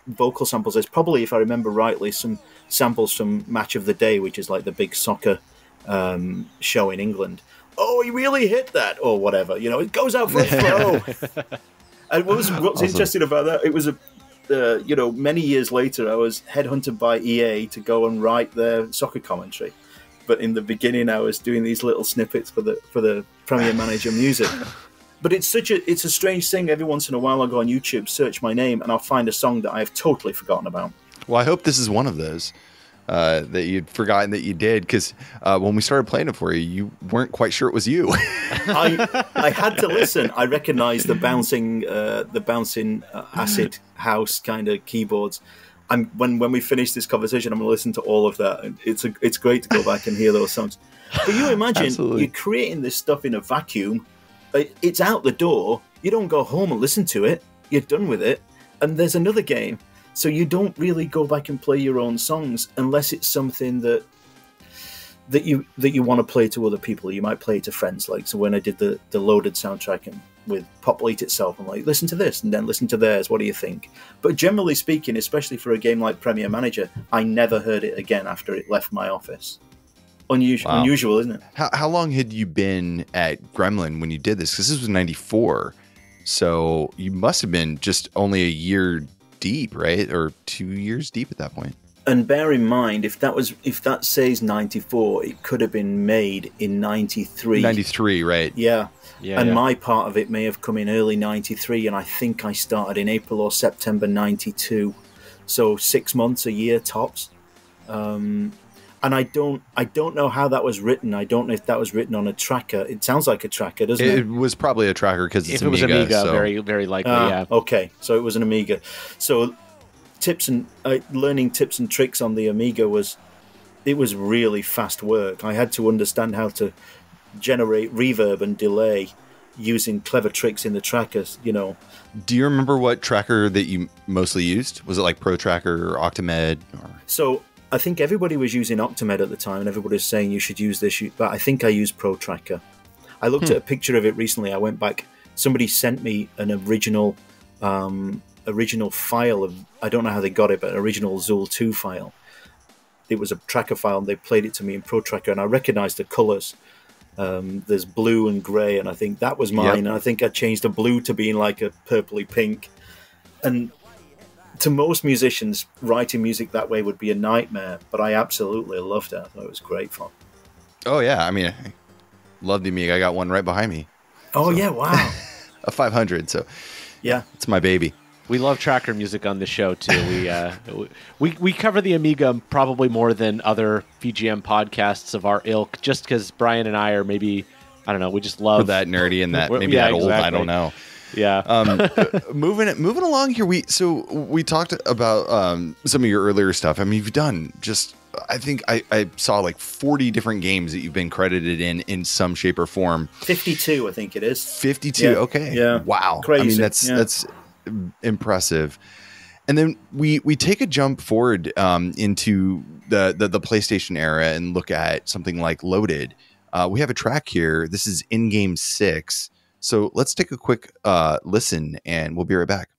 vocal samples. There's probably, if I remember rightly, some samples from Match of the Day, which is like the big soccer show in England. Oh, he really hit that, or whatever. It goes out for a throw. And what's awesome. Interesting about that? It was many years later, I was headhunted by EA to go and write their soccer commentary. But in the beginning, I was doing these little snippets for the Premier Manager music. But it's a strange thing. Every once in a while, I'll go on YouTube, search my name, and I'll find a song that I have totally forgotten about. Well, I hope this is one of those that you'd forgotten that you did, because when we started playing it for you, you weren't quite sure it was you. I had to listen. I recognized the bouncing acid house kind of keyboards. When we finish this conversation, I'm going to listen to all of that. It's great to go back and hear those songs. But you imagine you're creating this stuff in a vacuum. It's out the door. You don't go home and listen to it. You're done with it. And there's another game. So you don't really go back and play your own songs unless it's something that you want to play to other people. You might play to friends. Like, so when I did the Loaded soundtrack and with Populate itself, I'm like, listen to this and then listen to theirs. What do you think? But generally speaking, especially for a game like Premier Manager, I never heard it again after it left my office. Unusual, isn't it? How long had you been at Gremlin when you did this? Because this was 94. So you must have been just only a year deep, right? Or 2 years deep at that point. And bear in mind, if that says 94, it could have been made in 93. 93, right? Yeah. And my part of it may have come in early 93, and I think I started in April or September 92. So 6 months, a year tops. And I don't know how that was written. I don't know if that was written on a tracker. It sounds like a tracker, doesn't it? It was probably a tracker because it's if it was Amiga. So. very, very likely, yeah. Okay, so it was an Amiga. So learning tips and tricks on the Amiga was really fast work. I had to understand how to generate reverb and delay using clever tricks in the trackers. Do you remember what tracker that you mostly used? Was it like Pro Tracker or Octamed? So I think everybody was using Octamed at the time, and everybody was saying you should use this, but I think I used Pro Tracker. I looked at a picture of it recently. I went back. Somebody sent me an original file of, I don't know how they got it, but an original Zool 2 file. It was a tracker file, and they played it to me in Pro Tracker, and I recognized the colors. There's blue and gray, and I think that was mine. Yep. And I think I changed the blue to being like a purpley pink. And to most musicians, writing music that way would be a nightmare, but I absolutely loved it. I thought it was great fun. Oh yeah, I mean, I love the Amiga. I got one right behind me. Oh yeah, wow. A 500. So yeah, it's my baby. We love tracker music on the show too. We cover the Amiga probably more than other VGM podcasts of our ilk, just because Brian and I are maybe, I don't know, we just love we're that nerdy and that maybe that old. Exactly. I don't know. Yeah. Moving along here. We talked about some of your earlier stuff. I mean, you've done just. I think I saw like 40 different games that you've been credited in some shape or form. 52, I think it is. 52. Yeah. Okay. Yeah. Wow. Crazy. I mean, that's impressive. And then we take a jump forward into the PlayStation era and look at something like Loaded. We have a track here. This is In Game 6. So let's take a quick listen, and we'll be right back.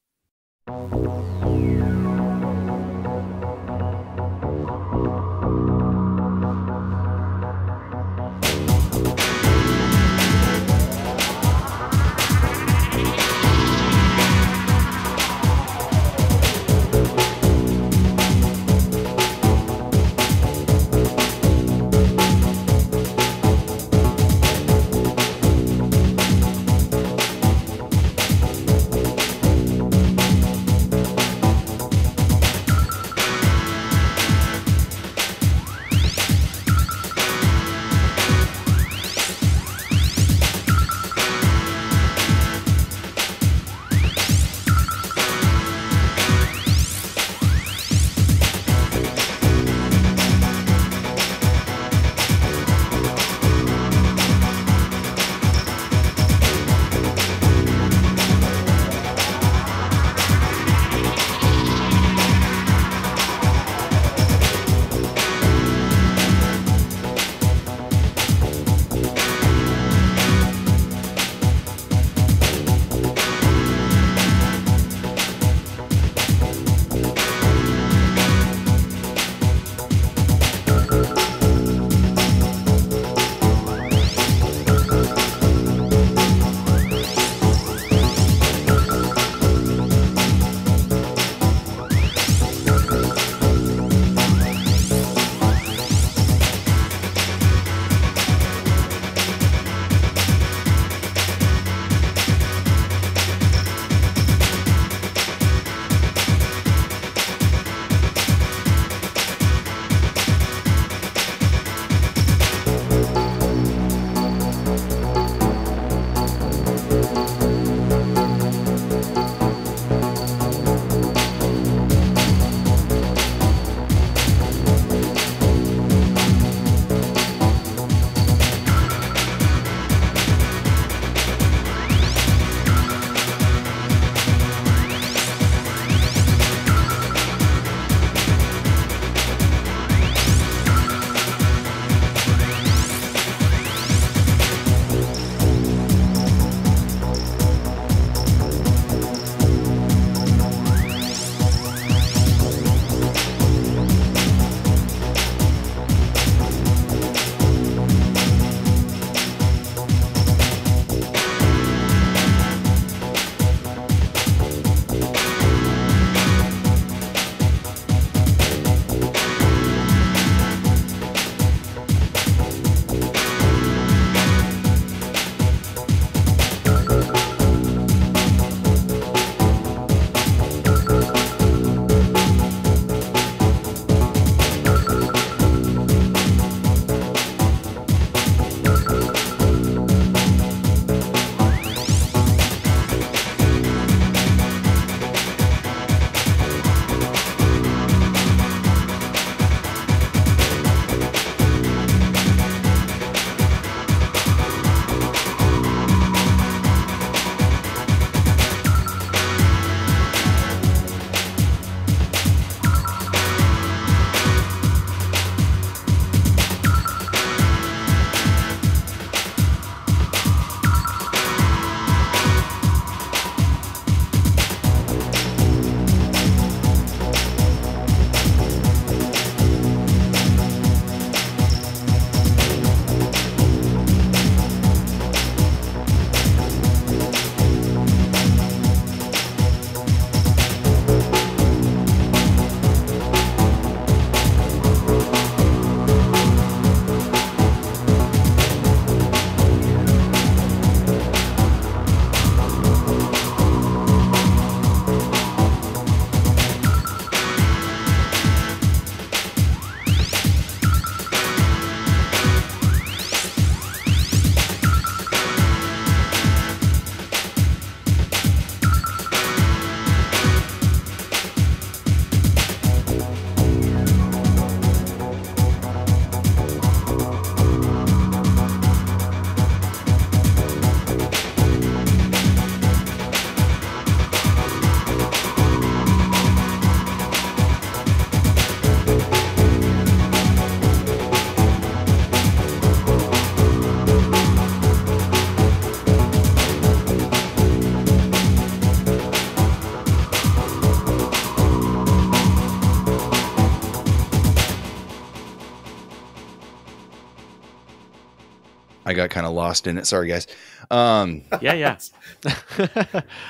got kind of lost in it. Sorry, guys. Yeah.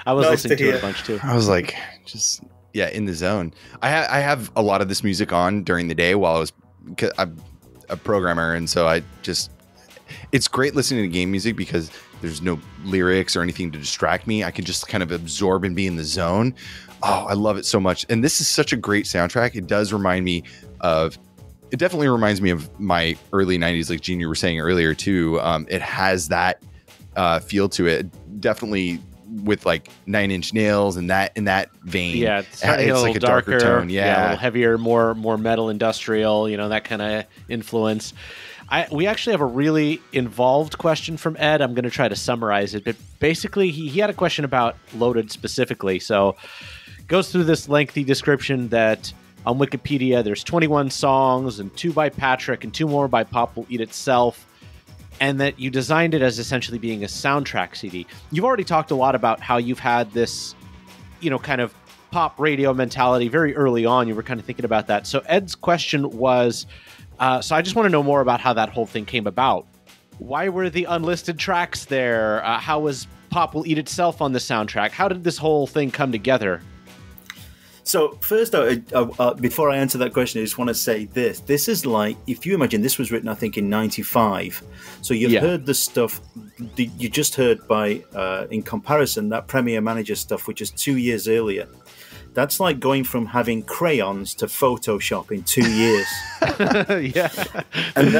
I was Nice listening to to it hear. a bunch too. I was like, just in the zone. I have a lot of this music on during the day while I'm a programmer, and so it's great listening to game music because there's no lyrics or anything to distract me. I can just kind of absorb and be in the zone. Oh, I love it so much. And this is such a great soundtrack. It definitely reminds me of my early 90s, like Gene, you were saying earlier too. It has that feel to it. Definitely with like Nine Inch Nails and in that vein. Yeah, it's starting to get a like little a darker tone. a Yeah. little heavier, more metal industrial, that kind of influence. We actually have a really involved question from Ed. I'm going to try to summarize it, but basically he had a question about Loaded specifically. So goes through this lengthy description that on Wikipedia there's 21 songs and 2 by Patrick and 2 more by Pop Will Eat Itself, and that you designed it as essentially being a soundtrack CD. You've already talked a lot about how you've had this, kind of pop radio mentality very early on. You were kind of thinking about that. So Ed's question was, so I just want to know more about how that whole thing came about. Why were the unlisted tracks there? How was Pop Will Eat Itself on the soundtrack? How did this whole thing come together? So first, before I answer that question, I just want to say this. This is like, if you imagine, this was written, I think, in 95. So you've heard the stuff you just heard by, in comparison, that Premiere Manager stuff, which is 2 years earlier. That's like going from having crayons to Photoshop in 2 years. Yeah. And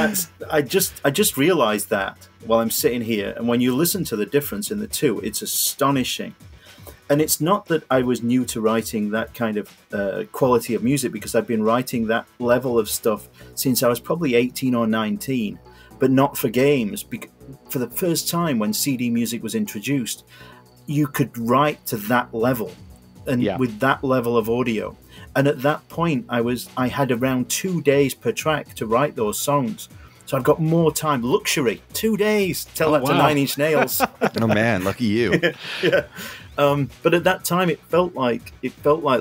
I just realized that while I'm sitting here. And when you listen to the difference in the two, it's astonishing. And it's not that I was new to writing that kind of quality of music, because I've been writing that level of stuff since I was probably 18 or 19, but not for games. For the first time when CD music was introduced, you could write to that level and with that level of audio. And at that point, I had around 2 days per track to write those songs. So I've got more time. Luxury, 2 days. Tell that to Nine Inch Nails. Oh man, lucky you. Yeah. But at that time, it felt like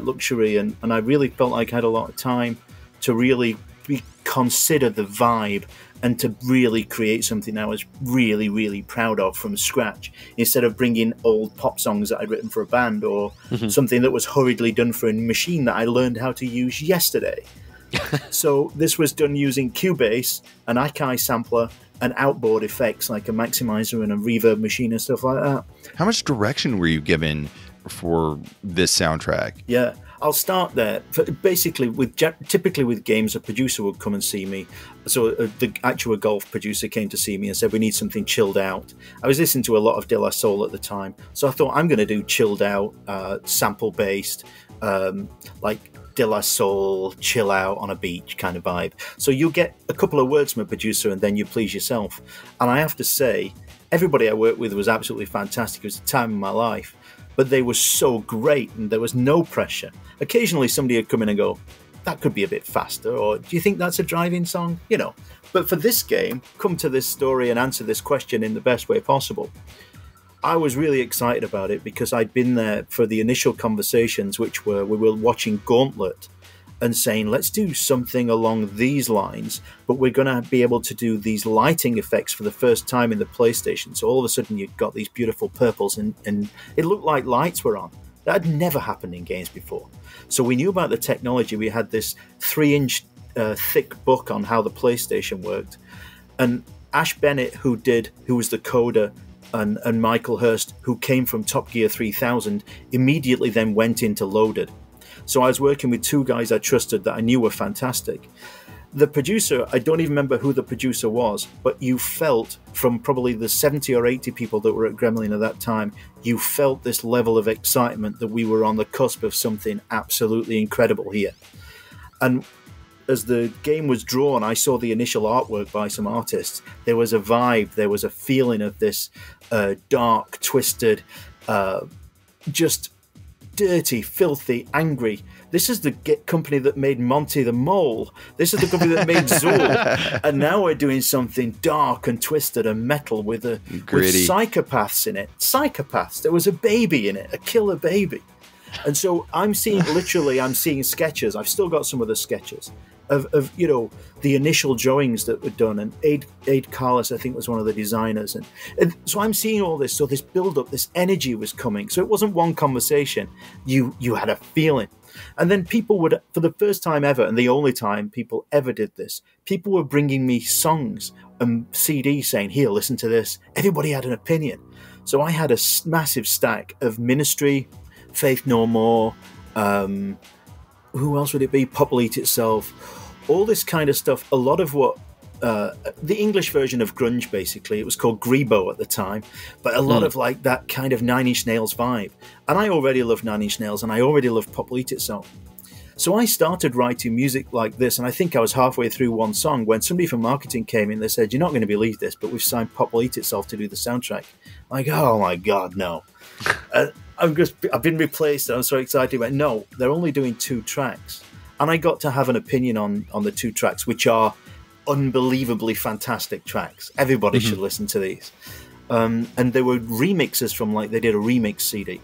luxury, and I really felt like I had a lot of time to really consider the vibe and to really create something I was really, really proud of from scratch, instead of bringing old pop songs that I'd written for a band or something that was hurriedly done for a machine that I learned how to use yesterday. So this was done using Cubase, an Akai sampler, and outboard effects like a maximizer and a reverb machine and stuff like that. How much direction were you given for this soundtrack? Yeah, I'll start there. Basically, typically with games, a producer would come and see me. So the actual golf producer came to see me and said, we need something chilled out. I was listening to a lot of De La Soul at the time, so I thought, I'm going to do chilled out, sample-based, like De La Soul, chill out on a beach kind of vibe. So you get a couple of words from a producer and then you please yourself. And I have to say, everybody I worked with was absolutely fantastic. It was the time of my life. But they were so great and there was no pressure. Occasionally somebody would come in and go, that could be a bit faster, or do you think that's a driving song? But for this game, come to this story and answer this question in the best way possible. I was really excited about it because I'd been there for the initial conversations, which were, we were watching Gauntlet and saying, let's do something along these lines, but we're going to be able to do these lighting effects for the first time in the PlayStation. So all of a sudden you've got these beautiful purples and it looked like lights were on. That had never happened in games before. So we knew about the technology. We had this 3-inch thick book on how the PlayStation worked. And Ash Bennett, who was the coder, and Michael Hurst, who came from Top Gear 3000, immediately then went into Loaded. So I was working with 2 guys I trusted that I knew were fantastic. The producer, I don't even remember who the producer was, but you felt from probably the 70 or 80 people that were at Gremlin at that time, you felt this level of excitement that we were on the cusp of something absolutely incredible here. And as the game was drawn, I saw the initial artwork by some artists. There was a vibe, there was a feeling of this dark, twisted, just dirty, filthy, angry. This is the company that made Monty the Mole. This is the company that made Zool. And now we're doing something dark and twisted and metal with psychopaths in it. Psychopaths. There was a baby in it, a killer baby. And so I'm seeing sketches. I've still got some of the sketches. of the initial drawings that were done, and Aid Carlos, I think, was one of the designers, and so I'm seeing all this. So this build up, this energy was coming. So it wasn't one conversation. You had a feeling, and then people would, for the first time ever, and the only time people ever did this, people were bringing me songs and CDs saying, "Here, listen to this." Everybody had an opinion. So I had a massive stack of Ministry, Faith No More. Who else would it be? Pop will Eat Itself, all this kind of stuff. A lot of what the English version of grunge, basically, it was called Grebo at the time, but a lot of like that kind of Nine Inch Nails vibe. And I already loved Nine Inch Nails, and I already loved Pop will Eat Itself. So I started writing music like this, and I think I was halfway through one song when somebody from marketing came in. They said, "You're not going to believe this, but we've signed Pop will Eat Itself to do the soundtrack." I'm like, oh my God, no. I've been replaced. I'm so excited. But no, they're only doing 2 tracks, and I got to have an opinion on the 2 tracks, which are unbelievably fantastic tracks. Everybody should listen to these. And they were remixes from, like, they did a remix CD.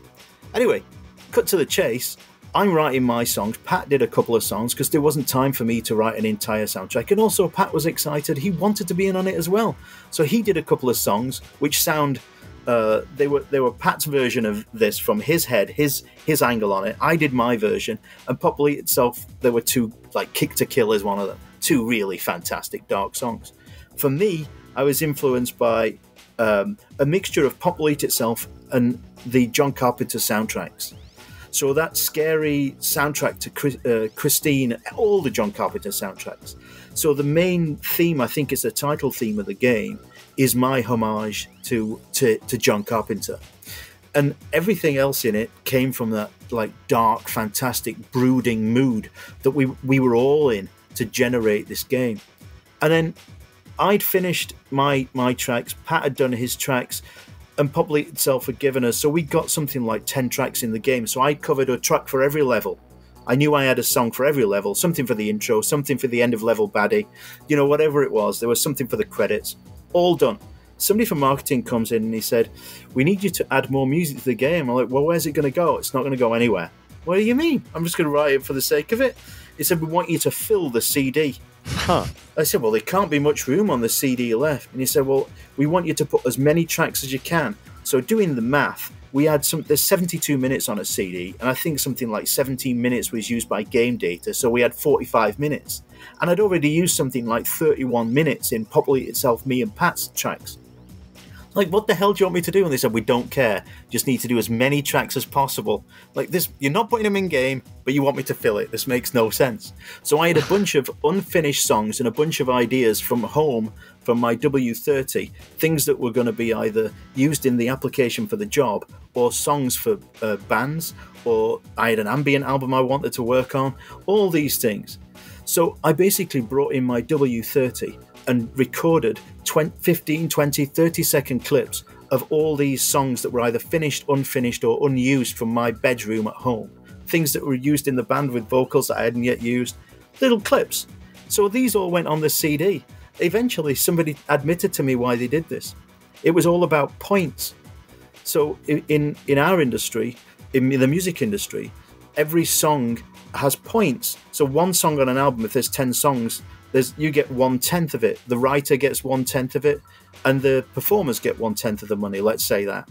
Anyway, cut to the chase. I'm writing my songs. Pat did a couple of songs because there wasn't time for me to write an entire soundtrack. And also, Pat was excited. He wanted to be in on it as well. So he did a couple of songs which sound. They were Pat's version of this from his head, his angle on it. I did my version, and Pop will Eat Itself, there were 2, like Kick to Kill is one of them. 2 really fantastic dark songs. For me, I was influenced by a mixture of Pop will Eat Itself and the John Carpenter soundtracks. So that scary soundtrack to Christine, all the John Carpenter soundtracks. So the main theme, I think, is the title theme of the game, is my homage to John Carpenter. And everything else in it came from that like dark, fantastic, brooding mood that we were all in to generate this game. And then I'd finished my tracks, Pat had done his tracks, and Pop will Eat Itself had given us, so we got something like 10 tracks in the game. So I covered a track for every level. I knew I had a song for every level, something for the intro, something for the end of level baddie, whatever it was. There was something for the credits. All done. Somebody from marketing comes in and he said, "We need you to add more music to the game." I'm like, "Well, where's it going to go? It's not going to go anywhere." "What do you mean? I'm just going to write it for the sake of it." He said, "We want you to fill the CD." I said, "Well, there can't be much room on the CD left." And he said, "Well, we want you to put as many tracks as you can." So doing the math, we had there's 72 minutes on a CD, and I think something like 17 minutes was used by game data, so we had 45 minutes. And I'd already used something like 31 minutes in Pop will Eat Itself, me and Pat's tracks. Like, what the hell do you want me to do? And they said, "We don't care. Just need to do as many tracks as possible." Like this, you're not putting them in game, but you want me to fill it. This makes no sense. So I had a bunch of unfinished songs and a bunch of ideas from home, from my W30, things that were going to be either used in the application for the job or songs for bands, or I had an ambient album I wanted to work on, all these things. So I basically brought in my W30 and recorded 15, 20, 30-second clips of all these songs that were either finished, unfinished, or unused from my bedroom at home. Things that were used in the band with vocals that I hadn't yet used. Little clips. So these all went on the CD. Eventually, somebody admitted to me why they did this. It was all about points. So in our industry, in the music industry, every song has points. So one song on an album, if there's 10 songs, you get 1/10 of it. The writer gets 1/10 of it, and the performers get 1/10 of the money. Let's say that.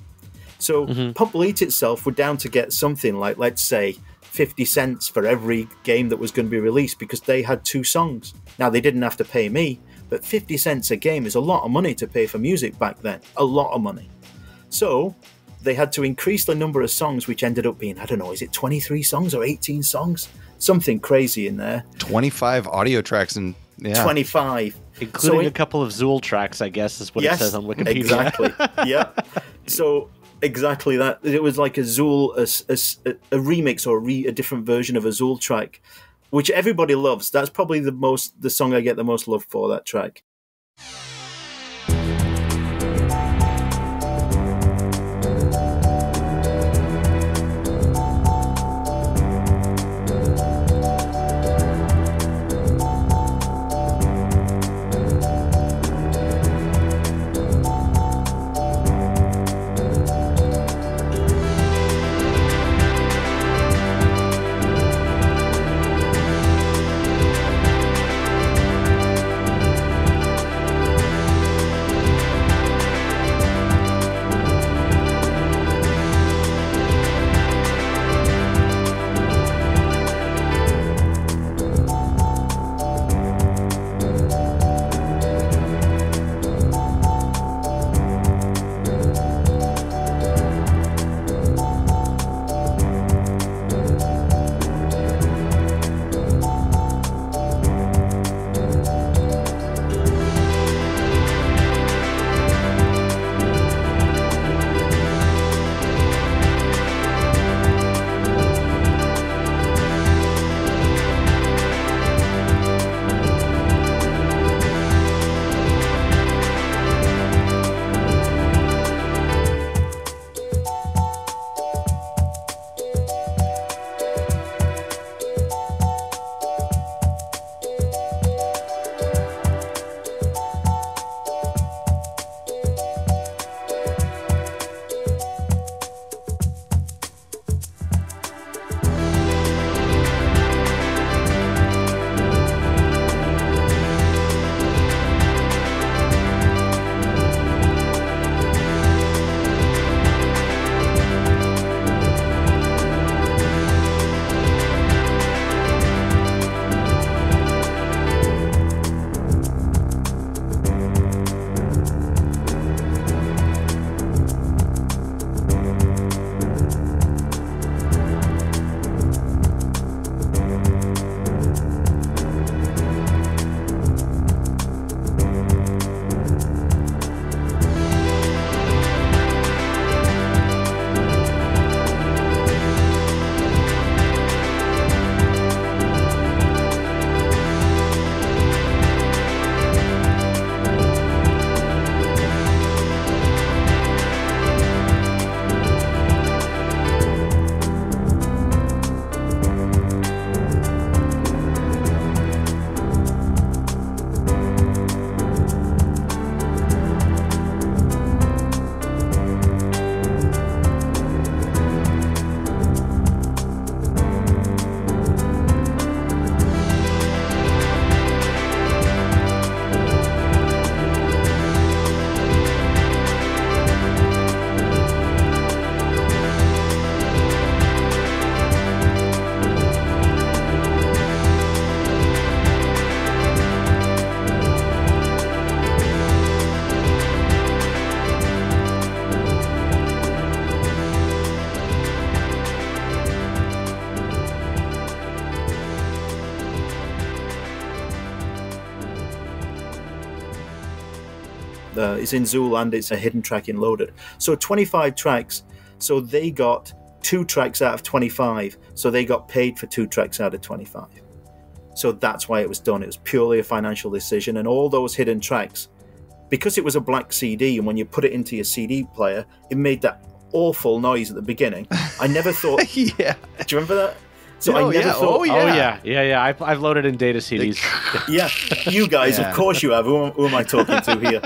So Pop will Eat Itself were down to get something like, let's say, 50 cents for every game that was going to be released because they had 2 songs. Now they didn't have to pay me, but 50 cents a game is a lot of money to pay for music back then. A lot of money. So they had to increase the number of songs, which ended up being, I don't know, is it 23 songs or 18 songs? Something crazy in there. 25 audio tracks and 25. Including a couple of Zool tracks, I guess, is what it says on Wikipedia. Exactly. Yeah. So exactly that. It was like a Zool, a remix or a different version of a Zool track, which everybody loves. That's probably the song I get the most love for, that track. It's in Zool and it's a hidden track in Loaded. So 25 tracks. So they got 2 tracks out of 25. So they got paid for 2 tracks out of 25. So that's why it was done. It was purely a financial decision. And all those hidden tracks, because it was a black CD, and when you put it into your CD player, it made that awful noise at the beginning. I never thought. Yeah. Do you remember that? So I never thought. Oh yeah. I've loaded in data CDs. Yeah, you guys, Yeah. of course you have. Who am I talking to here?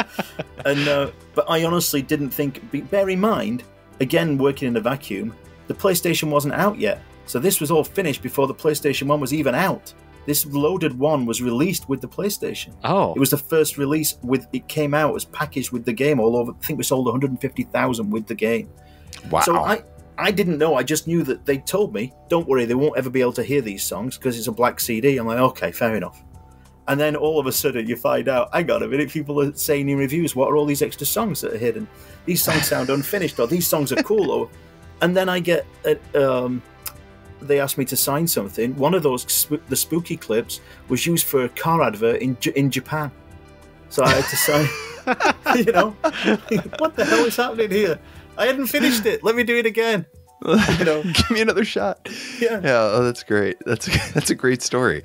And but I honestly didn't think. Bear in mind, again, working in a vacuum, the PlayStation wasn't out yet. So this was all finished before the PlayStation 1 was even out. This Loaded 1 was released with the PlayStation. Oh. It was the first release with. It came out as packaged with the game all over. I think we sold 150,000 with the game. Wow. So I didn't know. I just knew that they told me, don't worry, they won't ever be able to hear these songs because it's a black CD. I'm like, okay, fair enough. And then all of a sudden you find out, hang on a minute, people are saying in reviews, what are all these extra songs that are hidden? These songs sound unfinished, or these songs are cool. And then I get, they asked me to sign something. One of those, the spooky clips, was used for a car advert in Japan. So I had to sign, you know, what the hell is happening here? I hadn't finished it. Let me do it again. You know, give me another shot. Yeah. Oh, that's great. That's a great story.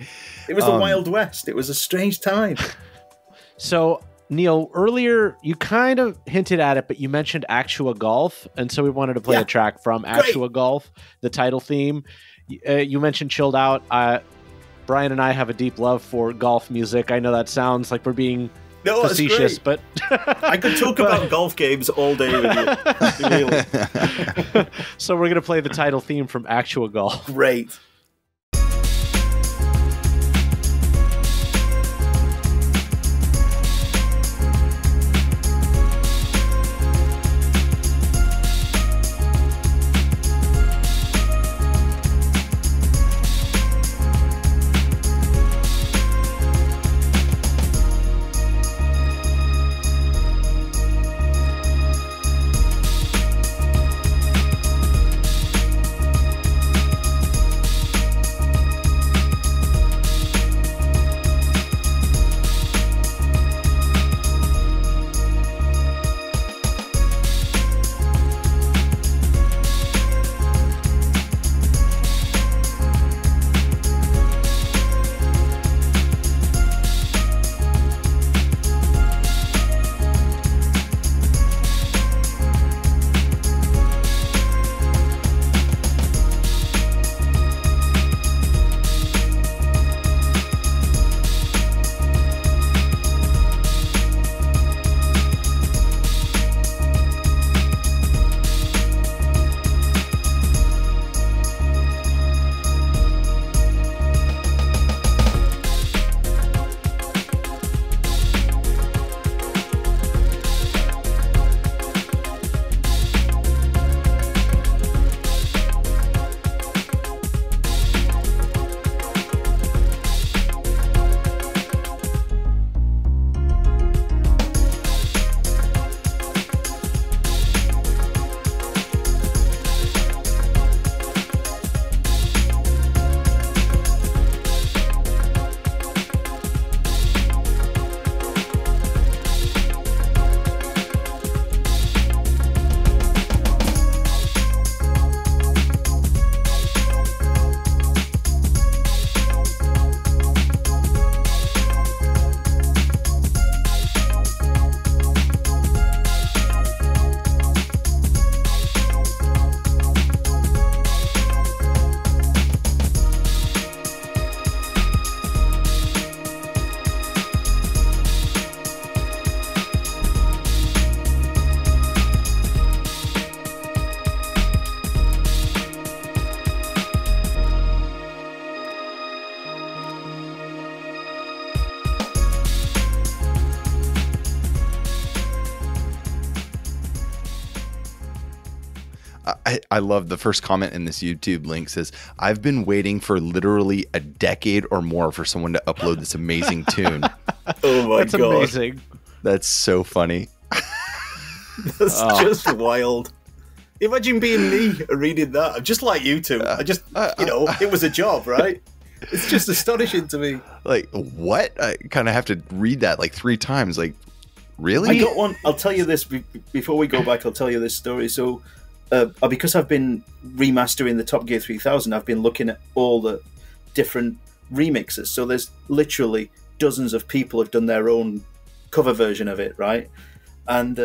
It was the Wild West. It was a strange time. So, Neil, earlier you kind of hinted at it, but you mentioned Actua Golf, and so we wanted to play a track from Actua Golf, the title theme. You mentioned Chilled Out. Brian and I have a deep love for golf music. I know that sounds like we're being facetious, but I could talk about golf games all day with you. Really. So we're gonna play the title theme from Actua Golf. Great. I love the first comment in this YouTube link says, I've been waiting for literally a decade or more for someone to upload this amazing tune. Oh my That's God. amazing. That's so funny. That's just wild. Imagine being me reading that. I'm just like you two. I just, it was a job, right? It's just astonishing to me. Like, what? I kind of have to read that like 3 times. Like, Really? I got one. I'll tell you this before we go back. I'll tell you this story. So, because I've been remastering the Top Gear 3000, I've been looking at all the different remixes. So there's literally dozens of people have done their own cover version of it, right? And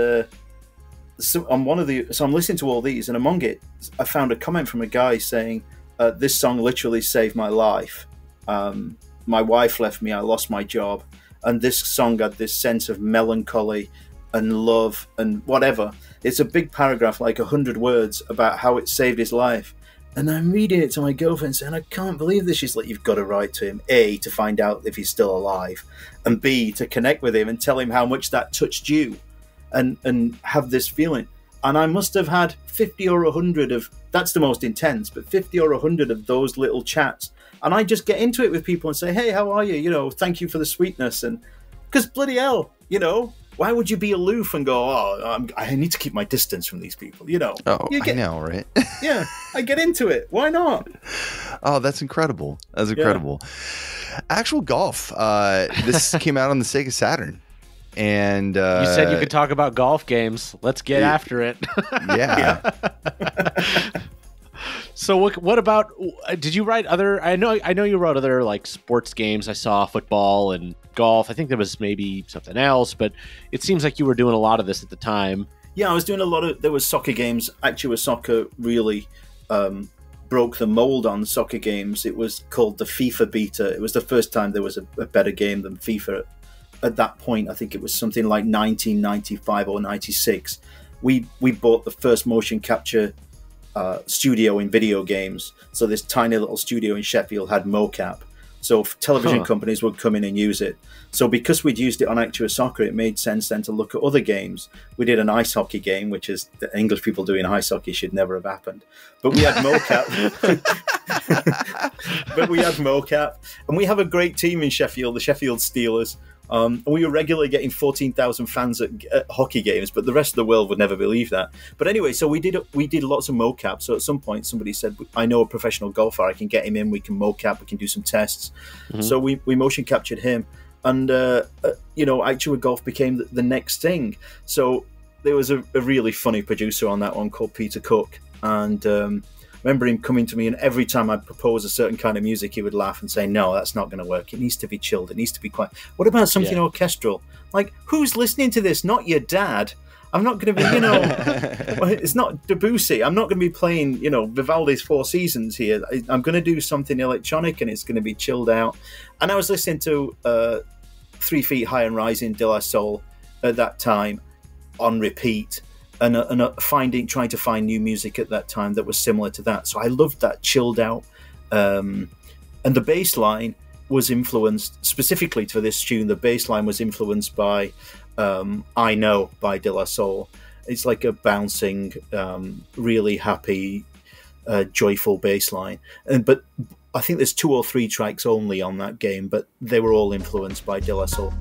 so I'm listening to all these, and among it, I found a comment from a guy saying, "This song literally saved my life. My wife left me. I lost my job, and this song had this sense of melancholy and love and whatever." It's a big paragraph, like 100 words, about how it saved his life. And I'm reading it to my girlfriend saying, "I can't believe this." She's like, "You've got to write to him, A, to find out if he's still alive, and B, to connect with him and tell him how much that touched you, and have this feeling." And I must have had 50 or 100 of, that's the most intense, but 50 or 100 of those little chats. And I just get into it with people and say, "Hey, how are you? You know, thank you for the sweetness." And because bloody hell, you know, why would you be aloof and go, "Oh, I need to keep my distance from these people," you know? Oh, I know, right? Yeah, I get into it. Why not? Oh, that's incredible. That's incredible. Yeah. Actual Golf. This came out on the Sega Saturn. And you said you could talk about golf games. Let's get after it. Yeah. So what about? Did you write other? I know you wrote other like sports games. I saw football and golf. I think there was maybe something else, but it seems like you were doing a lot of this at the time. Yeah, I was doing a lot of. There was soccer games. Actua Soccer really broke the mold on soccer games. It was called the FIFA Beta. It was the first time there was a better game than FIFA. At that point, I think it was something like 1995 or 96. We bought the first motion capture studio in video games. So this tiny little studio in Sheffield had mocap. So television companies would come in and use it. So because we'd used it on Actua Soccer, it made sense then to look at other games. We did an ice hockey game, which is the English people doing ice hockey should never have happened. But we had mocap. And we have a great team in Sheffield, the Sheffield Steelers. And we were regularly getting 14,000 fans at hockey games, but the rest of the world would never believe that. But anyway, so we did lots of mocap. So at some point, somebody said, "I know a professional golfer. I can get him in. We can mocap. We can do some tests." Mm-hmm. So we motion captured him, and Actua Golf became the next thing. So there was a really funny producer on that one called Peter Cook, and I remember him coming to me, and every time I'd propose a certain kind of music, he would laugh and say, "No, that's not going to work. It needs to be chilled. It needs to be quiet. What about something orchestral? Like, who's listening to this? Not your dad. I'm not going to be, it's not Debussy. I'm not going to be playing, Vivaldi's Four Seasons here. I'm going to do something electronic, and it's going to be chilled out." And I was listening to 3 Feet High and Rising, De La Soul at that time on repeat. And trying to find new music at that time that was similar to that. So I loved that chilled out. And the bass line was influenced, specifically for this tune, the bass line was influenced by I Know by De La Soul. It's like a bouncing, really happy, joyful bass line. But I think there's 2 or 3 tracks only on that game, but they were all influenced by De La Soul.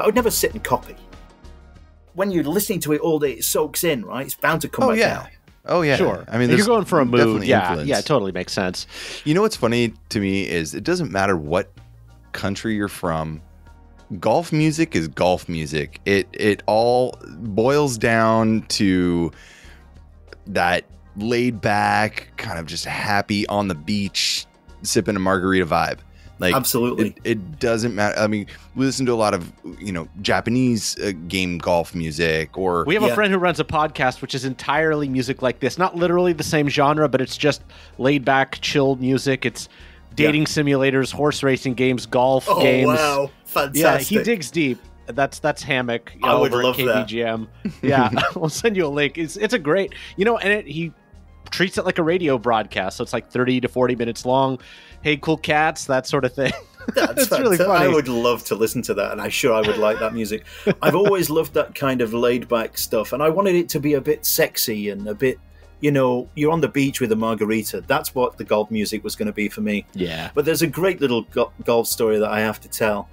but I would never sit and copy. When you're listening to it all day, it soaks in, right? It's bound to come back out. Oh yeah, Sure. I mean, if you're there's going for a mood, definitely yeah, influence. yeah, it totally makes sense. You know what's funny to me is it doesn't matter what country you're from. Golf music is golf music. It all boils down to that laid back, kind of just happy on the beach, sipping a margarita vibe. Like, Absolutely. It doesn't matter. I mean, we listen to a lot of, Japanese game golf music, or We have a friend who runs a podcast which is entirely music like this. Not literally the same genre, but it's just laid back, chilled music. It's dating simulators, horse racing games, golf games. Wow. Fantastic. Yeah, he digs deep. That's Hammock. I would over love at that. KBGM. Yeah, I'll send you a link. It's a great, and he treats it like a radio broadcast, so it's like 30 to 40 minutes long. Hey, cool cats, that sort of thing. That's It's really fantastic. funny. I would love to listen to that, and I'm sure I would like that music. I've always loved that kind of laid-back stuff, and I wanted it to be a bit sexy and a bit, you're on the beach with a margarita. That's what the golf music was going to be for me. Yeah. But there's a great little golf story that I have to tell.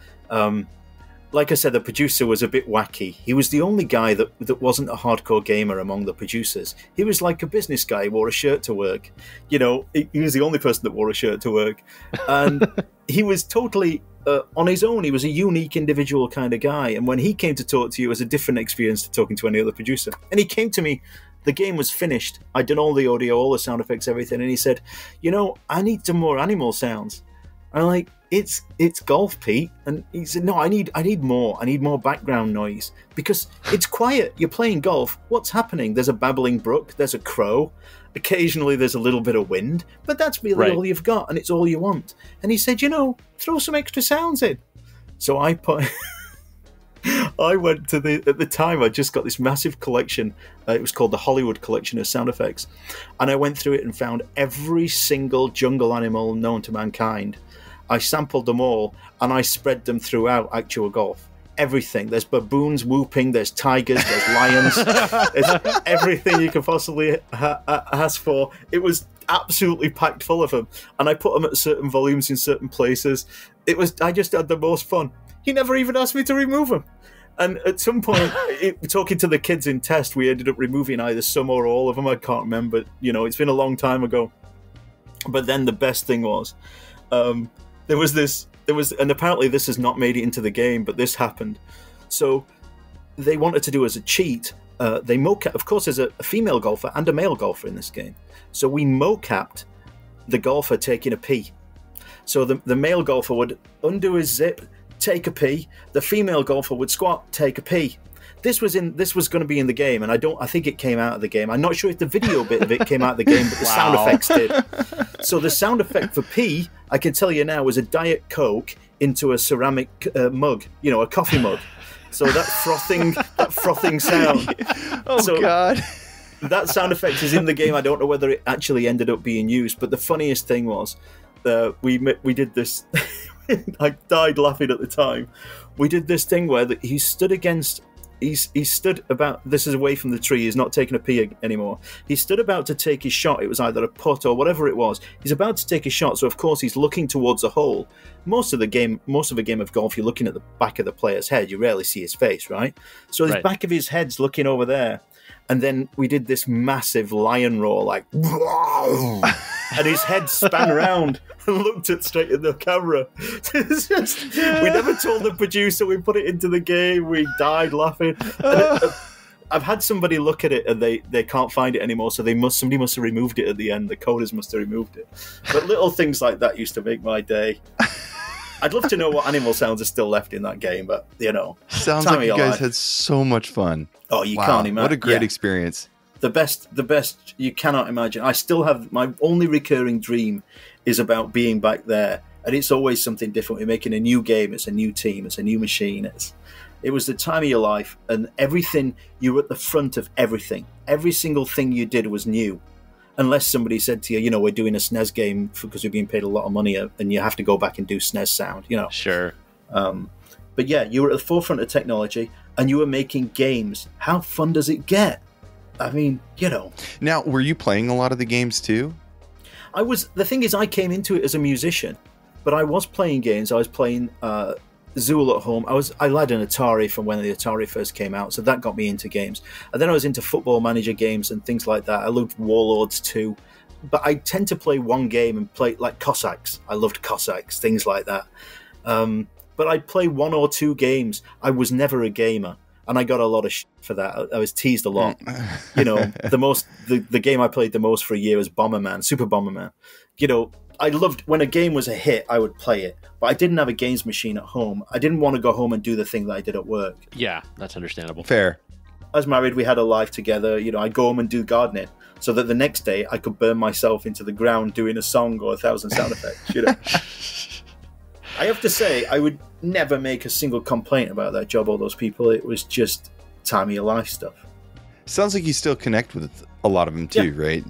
Like I said, the producer was a bit wacky. He was the only guy that wasn't a hardcore gamer among the producers. He was like a business guy. He wore a shirt to work. He was the only person that wore a shirt to work. And he was totally on his own. He was a unique individual kind of guy. And when he came to talk to you, it was a different experience to talking to any other producer. And he came to me. The game was finished. I'd done all the audio, all the sound effects, everything. And he said, I need some more animal sounds. I'm like, it's golf, Pete. And he said, no, I need more. I need more background noise because it's quiet. You're playing golf. What's happening? There's a babbling brook. There's a crow. Occasionally there's a little bit of wind, but that's really all you've got, and it's all you want. And he said, throw some extra sounds in. So I put... I went to at the time, I just got this massive collection. It was called the Hollywood Collection of Sound Effects. And I went through it and found every single jungle animal known to mankind. I sampled them all and I spread them throughout Actual Golf. Everything. There's baboons whooping, there's tigers, there's lions, there's everything you can possibly ask for. It was absolutely packed full of them. And I put them at certain volumes in certain places. I just had the most fun. He never even asked me to remove them. And at some point, talking to the kids in test, we ended up removing either some or all of them. I can't remember. It's been a long time ago. But then the best thing was, and apparently this has not made it into the game, but this happened. So they wanted to do as a cheat. They mocap. Of course, there's a female golfer and a male golfer in this game. So we mocapped the golfer taking a pee. So the male golfer would undo his zip, take a pee. The female golfer would squat, take a pee. This was going to be in the game, and I think it came out of the game. I'm not sure if the video bit of it came out of the game, but the sound effects did. So the sound effect for pee, I can tell you now, was a Diet Coke into a ceramic mug, a coffee mug. So that frothing sound. God. That sound effect is in the game. I don't know whether it actually ended up being used, but the funniest thing was we did this. I died laughing at the time. We did this thing where he stood against. He stood about. This is away from the tree. He's not taking a pee anymore. He stood about to take his shot. It was either a putt or whatever it was. He's about to take a shot, so of course he's looking towards a hole. Most of a game of golf, you're looking at the back of the player's head. You rarely see his face, right? So the back of his head's looking over there. And then we did this massive lion roar, like, and his head span around and looked straight at the camera. It's just, we never told the producer. We put it into the game. We died laughing. And I've had somebody look at it and they can't find it anymore. So somebody must have removed it at the end. The coders must have removed it. But little things like that used to make my day. I'd love to know what animal sounds are still left in that game, but sounds like you guys had so much fun. Oh, you can't imagine! What a great experience! The best you cannot imagine. I still have my only recurring dream is about being back there, and it's always something different. We're making a new game. It's a new team. It's a new machine. It was the time of your life, and everything. You were at the front of everything. Every single thing you did was new. Unless somebody said to you, we're doing a SNES game because we're being paid a lot of money and you have to go back and do SNES sound, Sure. But yeah, you were at the forefront of technology and you were making games. How fun does it get? I mean, Now, were you playing a lot of the games too? The thing is, I came into it as a musician, but I was playing games. I was playing Zool at home. I had an Atari from when the Atari first came out, so that got me into games. And then I was into Football Manager games and things like that. I loved Warlords too. But I tend to play one game and play like Cossacks. I loved Cossacks, things like that. But I'd play 1 or 2 games. I was never a gamer, and I got a lot of shit for that. I was teased a lot. You know, the game I played the most for a year was Bomberman, Super Bomberman. You know, I loved when a game was a hit, I would play it. But I didn't have a games machine at home. I didn't want to go home and do the thing that I did at work. Yeah, that's understandable. Fair. I was married, we had a life together. You know, I'd go home and do gardening so that the next day I could burn myself into the ground doing a song or 1,000 sound effects, you know. I have to say, I would never make a single complaint about that job or those people. It was just time of your life stuff. Sounds like you still connect with a lot of them too, right?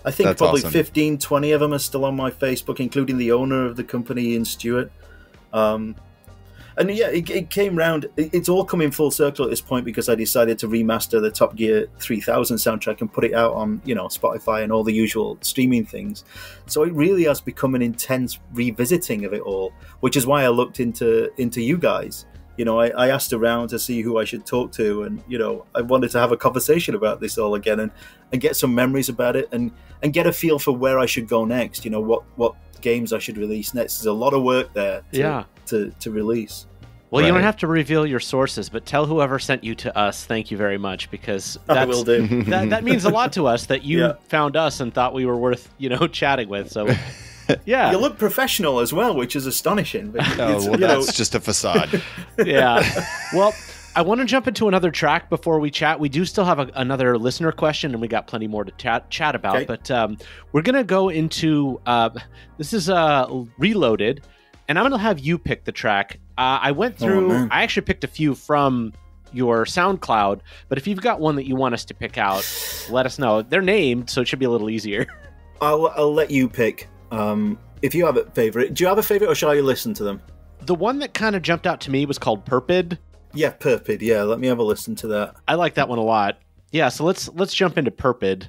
I think That's probably awesome. 15, 20 of them are still on my Facebook, including the owner of the company, Ian Stewart. And yeah, it came round. It's all coming full circle at this point because I decided to remaster the Top Gear 3000 soundtrack and put it out on, you know, Spotify and all the usual streaming things. So it really has become an intense revisiting of it all, which is why I looked into you guys. You know, I asked around to see who I should talk to, and you know, I wanted to have a conversation about this all again and get some memories about it and get a feel for where I should go next. You know, what games I should release next. There's a lot of work there to release. Well, you don't Right. have to reveal your sources, but tell whoever sent you to us thank you very much, because I will do. that means a lot to us that you Yeah. found us and thought we were worth, you know, chatting with. So yeah. You look professional as well, which is astonishing. But Oh, it's, well, you know, that's just a facade. Yeah. Well, I want to jump into another track before we chat. We do still have another listener question, and we got plenty more to chat about. Okay. But we're going to go into this is Reloaded, and I'm going to have you pick the track. I went through. man. I actually picked a few from your SoundCloud, but if you've got one that you want us to pick out, let us know. They're named, so it should be a little easier. I'll let you pick. If you have a favorite, do you have a favorite, or shall I listen to them? The one that kind of jumped out to me was called Perpid. Yeah, Perpid. Yeah, let me have a listen to that. I like that one a lot. Yeah, so let's jump into Perpid.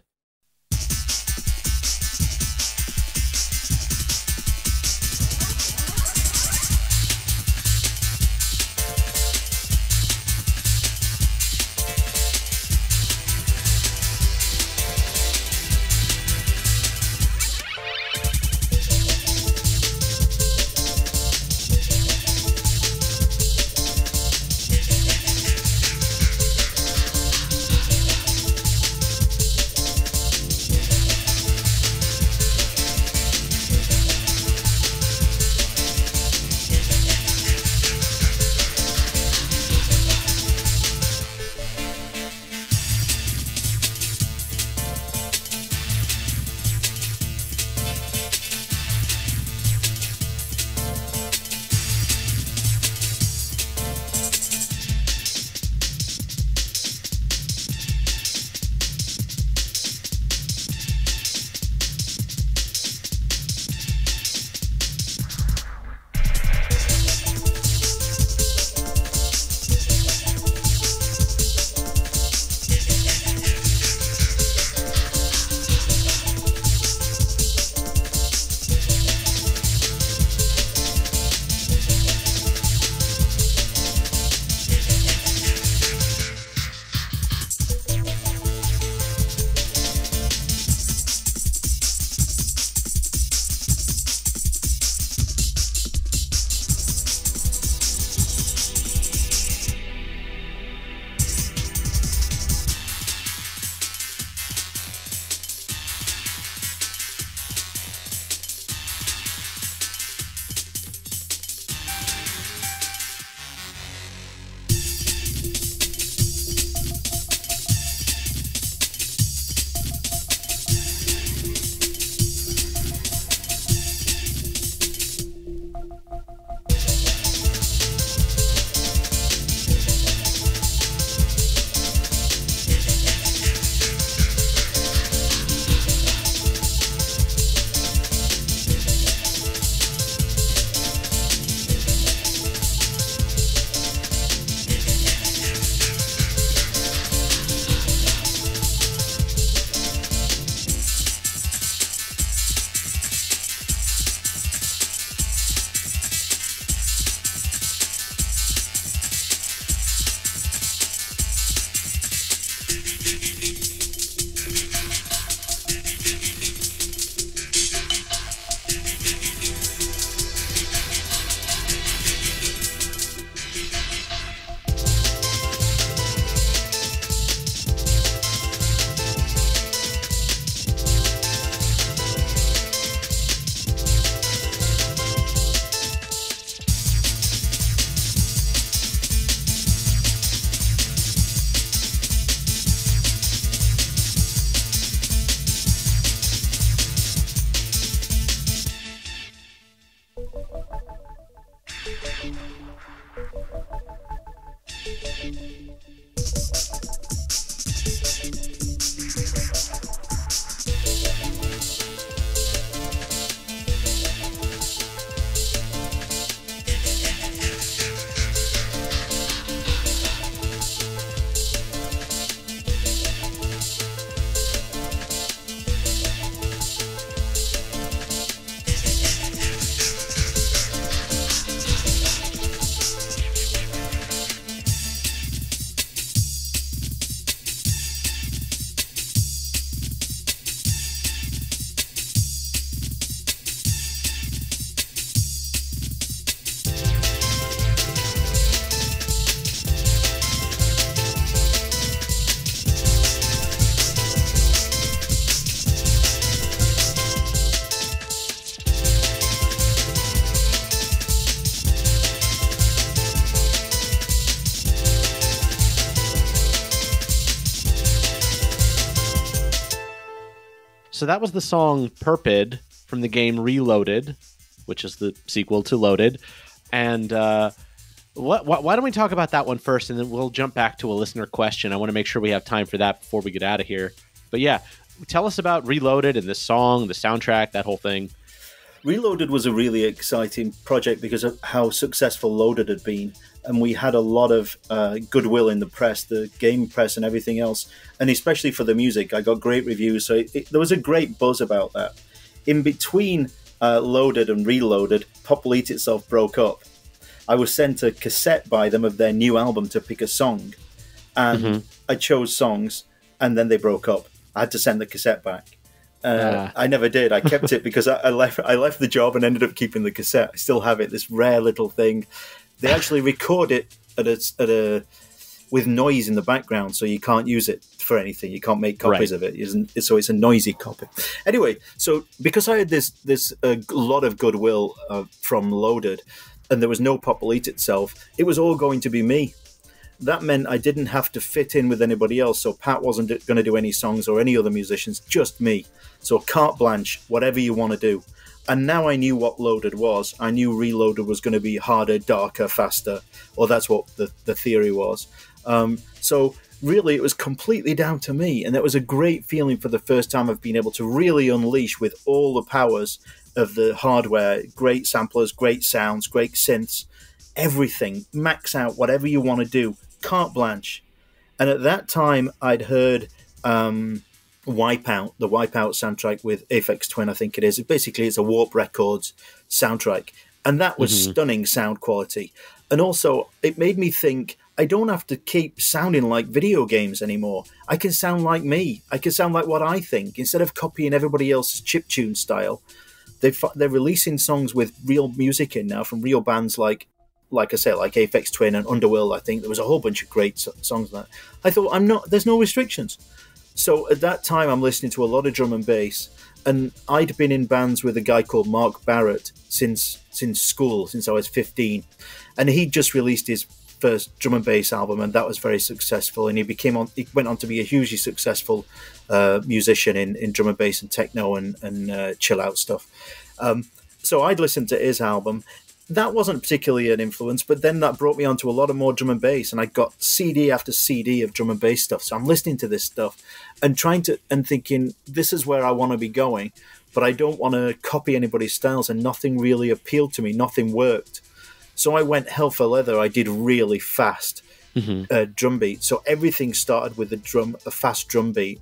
So that was the song Perpid from the game Reloaded, which is the sequel to Loaded. And why don't we talk about that one first, and then we'll jump back to a listener question. I want to make sure we have time for that before we get out of here. But yeah, tell us about Reloaded and this song, the soundtrack, that whole thing. Reloaded was a really exciting project because of how successful Loaded had been. And we had a lot of goodwill in the press, the game press and everything else. And especially for the music, I got great reviews. So there was a great buzz about that. In between Loaded and Reloaded, Pop Will Eat Itself broke up. I was sent a cassette by them of their new album to pick a song. And I chose songs, and then they broke up. I had to send the cassette back. I never did. I kept it because I left the job and ended up keeping the cassette. I still have it, this rare little thing. They actually record it with noise in the background, so you can't use it for anything. You can't make copies of it. So it's a noisy copy. Anyway, so because I had this lot of goodwill from Loaded, and there was no Pop Will Eat Itself, it was all going to be me. That meant I didn't have to fit in with anybody else, so Pat wasn't going to do any songs or any other musicians, just me. So carte blanche, whatever you want to do. And now I knew what Loaded was. I knew Reloaded was going to be harder, darker, faster, or that's what the theory was. So really, it was completely down to me, and that was a great feeling for the first time of being able to really unleash with all the powers of the hardware, great samplers, great sounds, great synths, everything, max out whatever you want to do, carte blanche. And at that time, I'd heard Wipeout, the Wipeout soundtrack with Aphex Twin, I think it is. Basically, it's a Warp Records soundtrack. And that was stunning sound quality. And also, it made me think, I don't have to keep sounding like video games anymore. I can sound like me. I can sound like what I think. Instead of copying everybody else's chiptune style, they're releasing songs with real music in now from real bands like I say, like Aphex Twin and Underworld. I think there was a whole bunch of great songs like that. I thought, there's no restrictions. So at that time, I'm listening to a lot of drum and bass, and I'd been in bands with a guy called Mark Barrett since school, since I was 15, and he just released his first drum and bass album, and that was very successful. And he went on to be a hugely successful musician in drum and bass and techno and chill out stuff. So I'd listened to his album. That wasn't particularly an influence, but then that brought me onto a lot of more drum and bass, and I got CD after CD of drum and bass stuff. So I'm listening to this stuff and thinking, this is where I want to be going, but I don't want to copy anybody's styles, and nothing really appealed to me. Nothing worked. So I went hell for leather. I did really fast drum beat. So everything started with a fast drum beat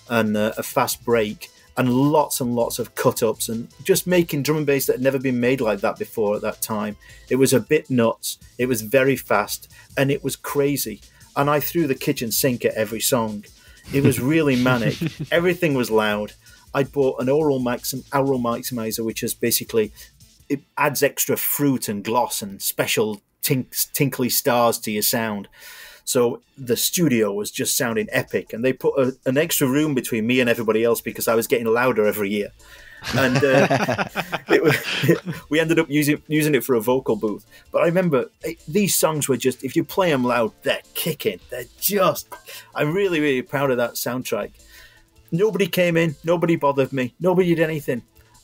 and a fast break, and lots of cut-ups, and just making drum and bass that had never been made like that before at that time. It was a bit nuts. It was very fast, and it was crazy. And I threw the kitchen sink at every song. It was really manic. Everything was loud. I bought an aural maximizer, which is basically, it adds extra fruit and gloss and special tinkly stars to your sound. So the studio was just sounding epic, and they put an extra room between me and everybody else because I was getting louder every year. And we ended up using it for a vocal booth. But I remember these songs were just, if you play them loud, they're kicking. I'm really, really proud of that soundtrack. Nobody came in, nobody bothered me, nobody did anything.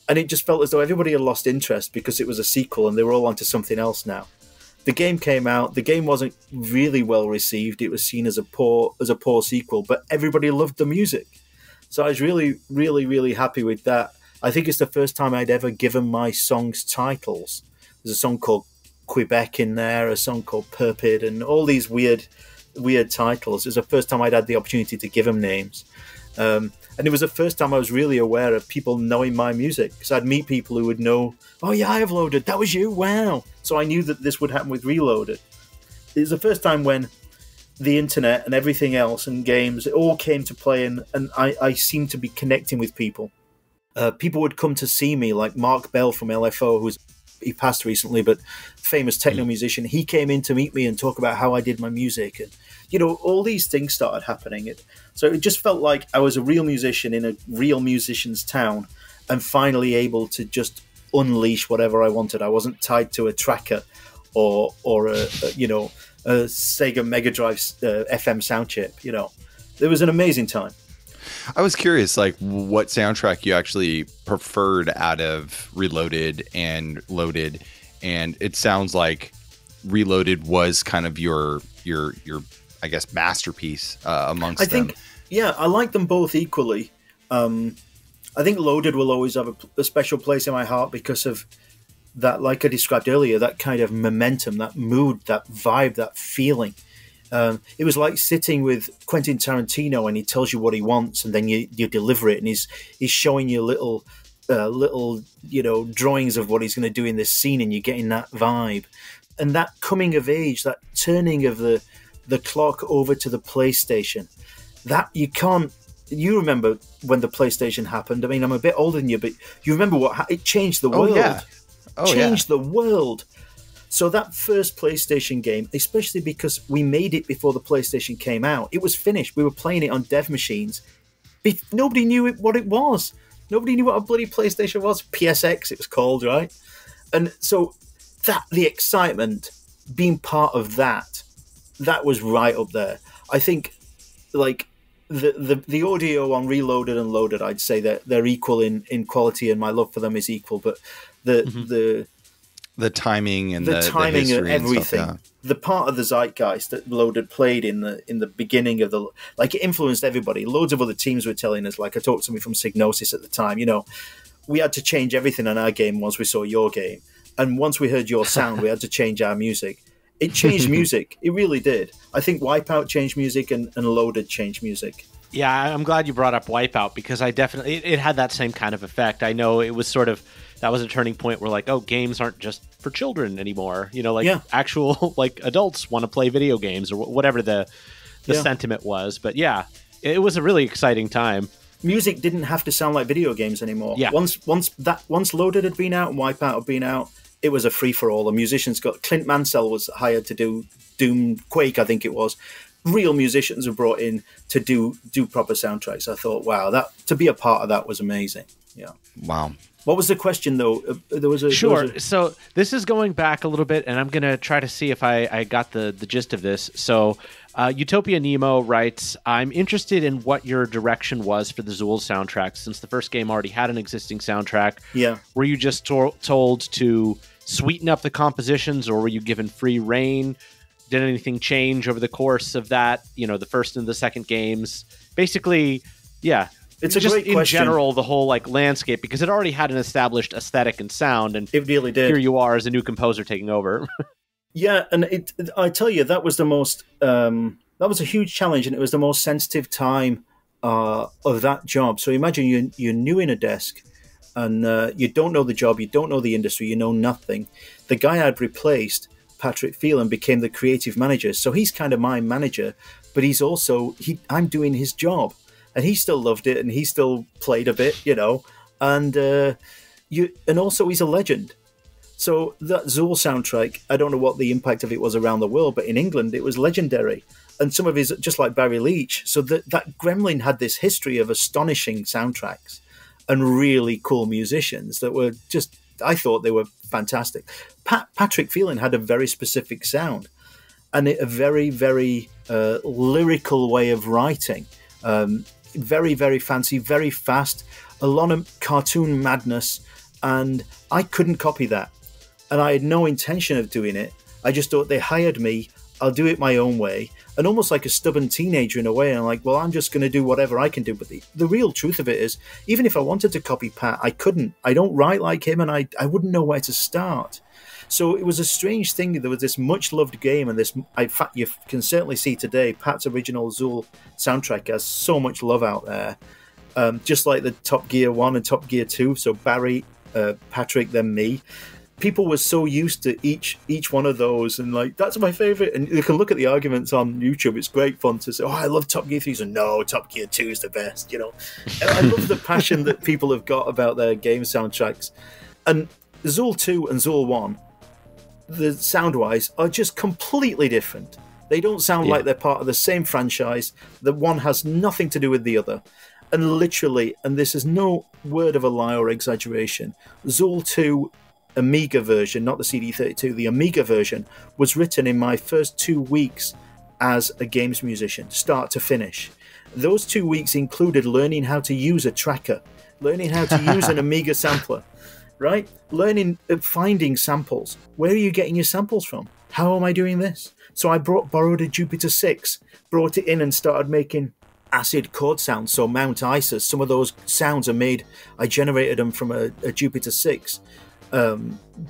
And it just felt as though everybody had lost interest because it was a sequel and they were all onto something else now. The game came out. The game wasn't really well received. It was seen as a poor sequel, but everybody loved the music. So I was really, really, really happy with that. I think it's the first time I'd ever given my songs titles. There's a song called Quebec in there, a song called Perpid, and all these weird titles. It was the first time I'd had the opportunity to give them names. And it was the first time I was really aware of people knowing my music, because I'd meet people who would know, oh yeah, I have Loaded, that was you, wow. So I knew that this would happen with Reloaded. It was the first time when the internet and everything else and games, it all came to play, and I seemed to be connecting with people. People would come to see me, like Mark Bell from LFO, he passed recently, but famous techno musician. He came in to meet me and talk about how I did my music, and all these things started happening. So it just felt like I was a real musician in a real musician's town, and finally able to just unleash whatever I wanted. I wasn't tied to a tracker or a Sega Mega Drive FM sound chip. It was an amazing time. I was curious, like, what soundtrack you actually preferred out of Reloaded and Loaded, and it sounds like Reloaded was kind of your I guess masterpiece amongst them. Yeah, I like them both equally. I think Loaded will always have a special place in my heart because of that, like I described earlier, that kind of momentum, that mood, that vibe, that feeling. It was like sitting with Quentin Tarantino and he tells you what he wants and then you deliver it, and he's showing you little drawings of what he's going to do in this scene, and you're getting that vibe. And that coming of age, that turning of the clock over to the PlayStation, that you remember when the PlayStation happened. I mean, I'm a bit older than you, but you remember it changed the world. Changed the world. So that first PlayStation game, especially because we made it before the PlayStation came out, it was finished. We were playing it on dev machines. Nobody knew what it was. Nobody knew what a bloody PlayStation was. PSX, it was called, right? And so the excitement, being part of that was right up there. I think, like, the audio on Reloaded and Loaded, I'd say that they're equal in quality, and my love for them is equal. But the timing and the timing and everything, stuff, yeah. The part of the zeitgeist that Loaded played in the beginning of it influenced everybody. Loads of other teams were telling us, like I talked to somebody from Psygnosis at the time, we had to change everything on our game once we saw your game, and once we heard your sound, we had to change our music. It changed music. It really did. I think Wipeout changed music and Loaded changed music. Yeah, I'm glad you brought up Wipeout because it had that same kind of effect. I know it was that was a turning point where, like, oh, games aren't just for children anymore. Actual, like, adults want to play video games or whatever the sentiment was. But yeah, it was a really exciting time. Music didn't have to sound like video games anymore. Yeah. Once Loaded had been out and Wipeout had been out, it was a free-for-all. The musicians Clint Mansell was hired to do Doom, Quake, I think it was. Real musicians were brought in to do proper soundtracks. I thought, wow, to be a part of that was amazing. Yeah. Wow. What was the question, though? So this is going back a little bit, and I'm going to try to see if I got the gist of this. So Utopia Nemo writes, I'm interested in what your direction was for the Zool soundtrack, since the first game already had an existing soundtrack. Yeah. Were you just told to sweeten up the compositions, or were you given free reign? Did anything change over the course of that, the first and the second games? Basically, yeah. It's a great question. In general, the whole landscape, because it already had an established aesthetic and sound, and it really did. Here you are as a new composer taking over. Yeah, and I tell you, that was the most that was a huge challenge, and it was the most sensitive time of that job. So imagine you're new in a desk, and you don't know the job, you don't know the industry, you know nothing. The guy I'd replaced, Patrick Phelan, became the creative manager, so he's kind of my manager, but he's also I'm doing his job. And he still loved it, and he still played a bit, and also he's a legend. So that Zool soundtrack, I don't know what the impact of it was around the world, but in England it was legendary. And some of his, just like Barry Leach, so that Gremlin had this history of astonishing soundtracks and really cool musicians that were I thought they were fantastic. Patrick Phelan had a very specific sound and a very, very lyrical way of writing. Very, very fancy, very fast, a lot of cartoon madness, and I couldn't copy that. And I had no intention of doing it. I just thought, they hired me, I'll do it my own way. And almost like a stubborn teenager in a way, and I'm like, well, I'm just going to do whatever I can do. But the real truth of it is, even if I wanted to copy Pat, I couldn't. I don't write like him, and I wouldn't know where to start. So it was a strange thing. There was this much-loved game, and in fact, you can certainly see today, Pat's original Zool soundtrack has so much love out there. Just like the Top Gear 1 and Top Gear 2, so Barry, Patrick, then me. People were so used to each one of those, and like, that's my favorite. And you can look at the arguments on YouTube. It's great fun to say, oh, I love Top Gear 3, so no, Top Gear 2 is the best, And I love the passion that people have got about their game soundtracks. And Zool 2 and Zool 1, the sound-wise, are just completely different. They don't sound like they're part of the same franchise. The one has nothing to do with the other. And literally, and this is no word of a lie or exaggeration, Zool 2 Amiga version, not the CD32, the Amiga version, was written in my first 2 weeks as a games musician, start to finish. Those 2 weeks included learning how to use a tracker, learning how to use an Amiga sampler, right? Learning, finding samples. Where are you getting your samples from? How am I doing this? So I borrowed a Jupiter 6, brought it in and started making acid chord sounds. So Mount Isis, some of those sounds are made, I generated them from a Jupiter 6.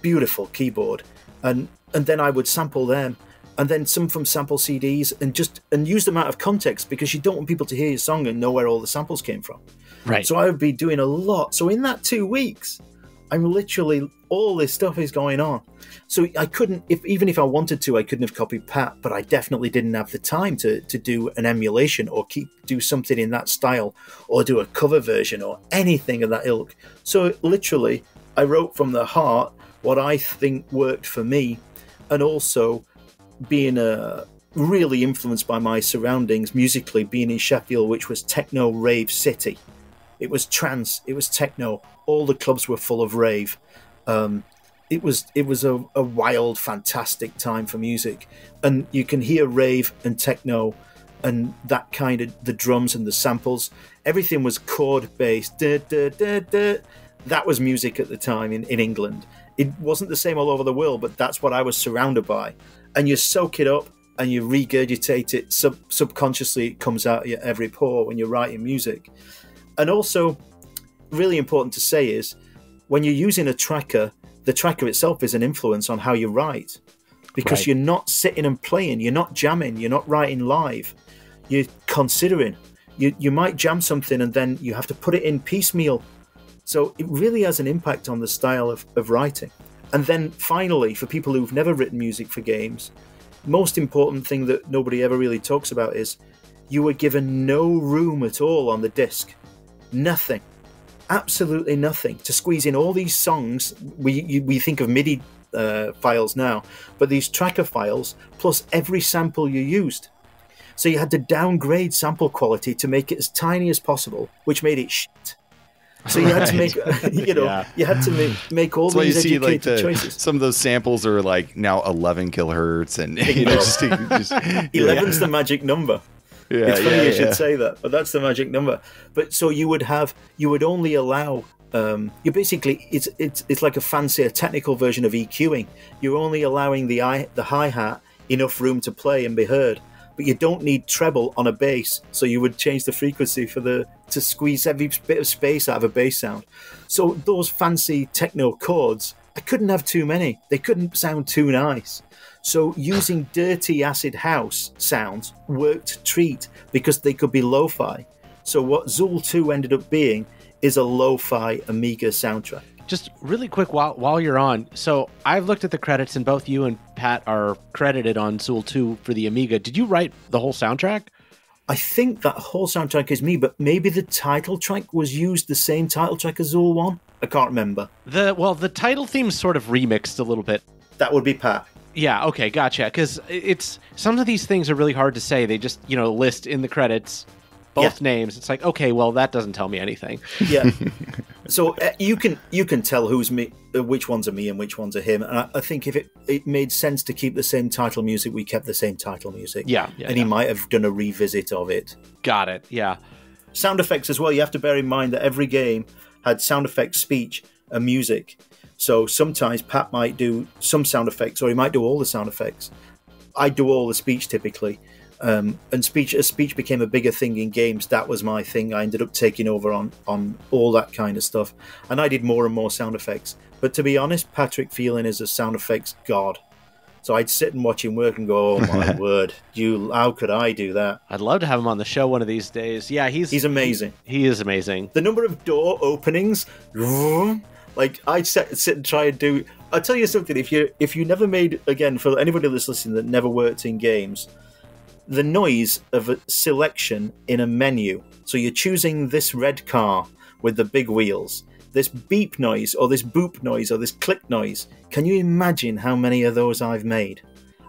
Beautiful keyboard. And then I would sample them. And then some from sample CDs and use them out of context, because you don't want people to hear your song and know where all the samples came from. Right. So I would be doing a lot. So in that 2 weeks, I'm literally, all this stuff is going on. So I couldn't, even if I wanted to, I couldn't have copied Pat, but I definitely didn't have the time to do an emulation or do something in that style or do a cover version or anything of that ilk. So literally, I wrote from the heart what I think worked for me, and also being really influenced by my surroundings musically, being in Sheffield, which was techno rave city. It was trance, it was techno. All the clubs were full of rave. It was a wild, fantastic time for music. And you can hear rave and techno and that kind of, the drums and the samples. Everything was chord-based. That was music at the time in England. It wasn't the same all over the world, but that's what I was surrounded by. And you soak it up and you regurgitate it. Subconsciously, it comes out at every pore when you're writing music. And also, really important to say is, when you're using a tracker, the tracker itself is an influence on how you write. Because you're not sitting and playing, you're not jamming, you're not writing live. You're considering. You might jam something and then you have to put it in piecemeal. So it really has an impact on the style of writing. And then finally, for people who've never written music for games, most important thing that nobody ever really talks about is you were given no room at all on the disc. Nothing. Absolutely nothing to squeeze in all these songs. We think of MIDI files now, but these tracker files plus every sample you used. So you had to downgrade sample quality to make it as tiny as possible, which made it shit. So you had to make, you had to make all these educated choices. Some of those samples are like now 11 kilohertz, and just 11's the magic number. Yeah, it's funny you should say that, but that's the magic number. But so you would only allow, you basically, it's like a fancier technical version of EQing. You're only allowing the hi-hat enough room to play and be heard, but you don't need treble on a bass. So you would change the frequency to squeeze every bit of space out of a bass sound. So those fancy techno chords, I couldn't have too many. They couldn't sound too nice. So using dirty acid house sounds worked a treat because they could be lo-fi. So what Zool 2 ended up being is a lo-fi Amiga soundtrack. Just really quick while you're on, so I've looked at the credits and both you and Pat are credited on Zool 2 for the Amiga. Did you write the whole soundtrack? I think that whole soundtrack is me, but maybe the title track was used the same title track as Zool 1? I can't remember. The title theme's sort of remixed a little bit. That would be Pat. Yeah, okay, gotcha. Because it's some of these things are really hard to say. They just, list in the credits both names. It's like, okay, well, that doesn't tell me anything. Yeah. So you can tell who's me, which ones are me and which ones are him. And I think if it made sense to keep the same title music, we kept the same title music. Yeah. He might have done a revisit of it. Got it. Yeah. Sound effects as well. You have to bear in mind that every game had sound effects, speech, and music. So sometimes Pat might do some sound effects, or he might do all the sound effects. I do all the speech typically. And as speech became a bigger thing in games, that was my thing. I ended up taking over on all that kind of stuff. And I did more and more sound effects. But to be honest, Patrick Phelan is a sound effects god. So I'd sit and watch him work and go, oh my word, how could I do that? I'd love to have him on the show one of these days. Yeah, he's amazing. He is amazing. The number of door openings, like I'd sit and try and do. I'll tell you something. If you never made, again, for anybody that's listening that never worked in games, the noise of a selection in a menu. So you're choosing this red car with the big wheels, this beep noise or this boop noise or this click noise. Can you imagine how many of those I've made?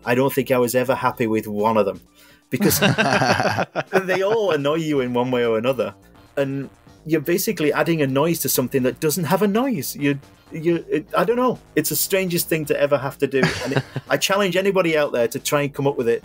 I don't think I was ever happy with one of them because they all annoy you in one way or another. And you're basically adding a noise to something that doesn't have a noise. I don't know. It's the strangest thing to ever have to do. And I challenge anybody out there to try and come up with it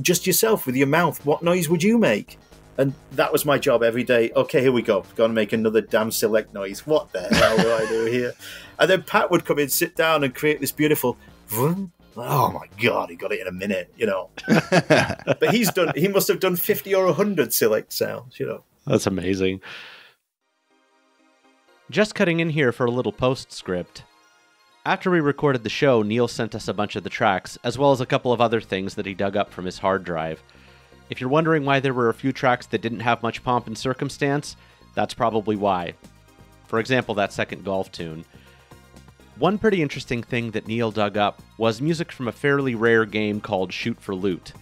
just yourself with your mouth. What noise would you make? And that was my job every day. Okay, here we go. Got to make another damn select noise. What the hell do I do here? And then Pat would come in, sit down, and create this beautiful vroom. Oh my God, he got it in a minute, you know. But he must have done 50 or 100 select sounds, you know. That's amazing. Just cutting in here for a little postscript. After we recorded the show, Neil sent us a bunch of the tracks, as well as a couple of other things that he dug up from his hard drive. If you're wondering why there were a few tracks that didn't have much pomp and circumstance, that's probably why. For example, that second golf tune. One pretty interesting thing that Neil dug up was music from a fairly rare game called Shoot for Loot.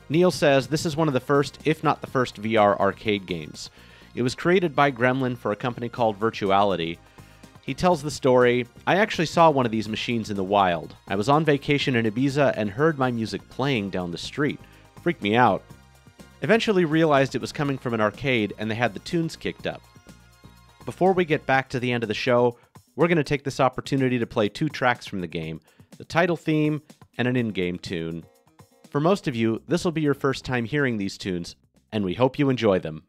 Neil says this is one of the first, if not the first, VR arcade games. It was created by Gremlin for a company called Virtuality. He tells the story, I actually saw one of these machines in the wild. I was on vacation in Ibiza and heard my music playing down the street. Freaked me out. Eventually realized it was coming from an arcade and they had the tunes kicked up. Before we get back to the end of the show, we're going to take this opportunity to play 2 tracks from the game, the title theme and an in-game tune. For most of you, this will be your first time hearing these tunes, and we hope you enjoy them.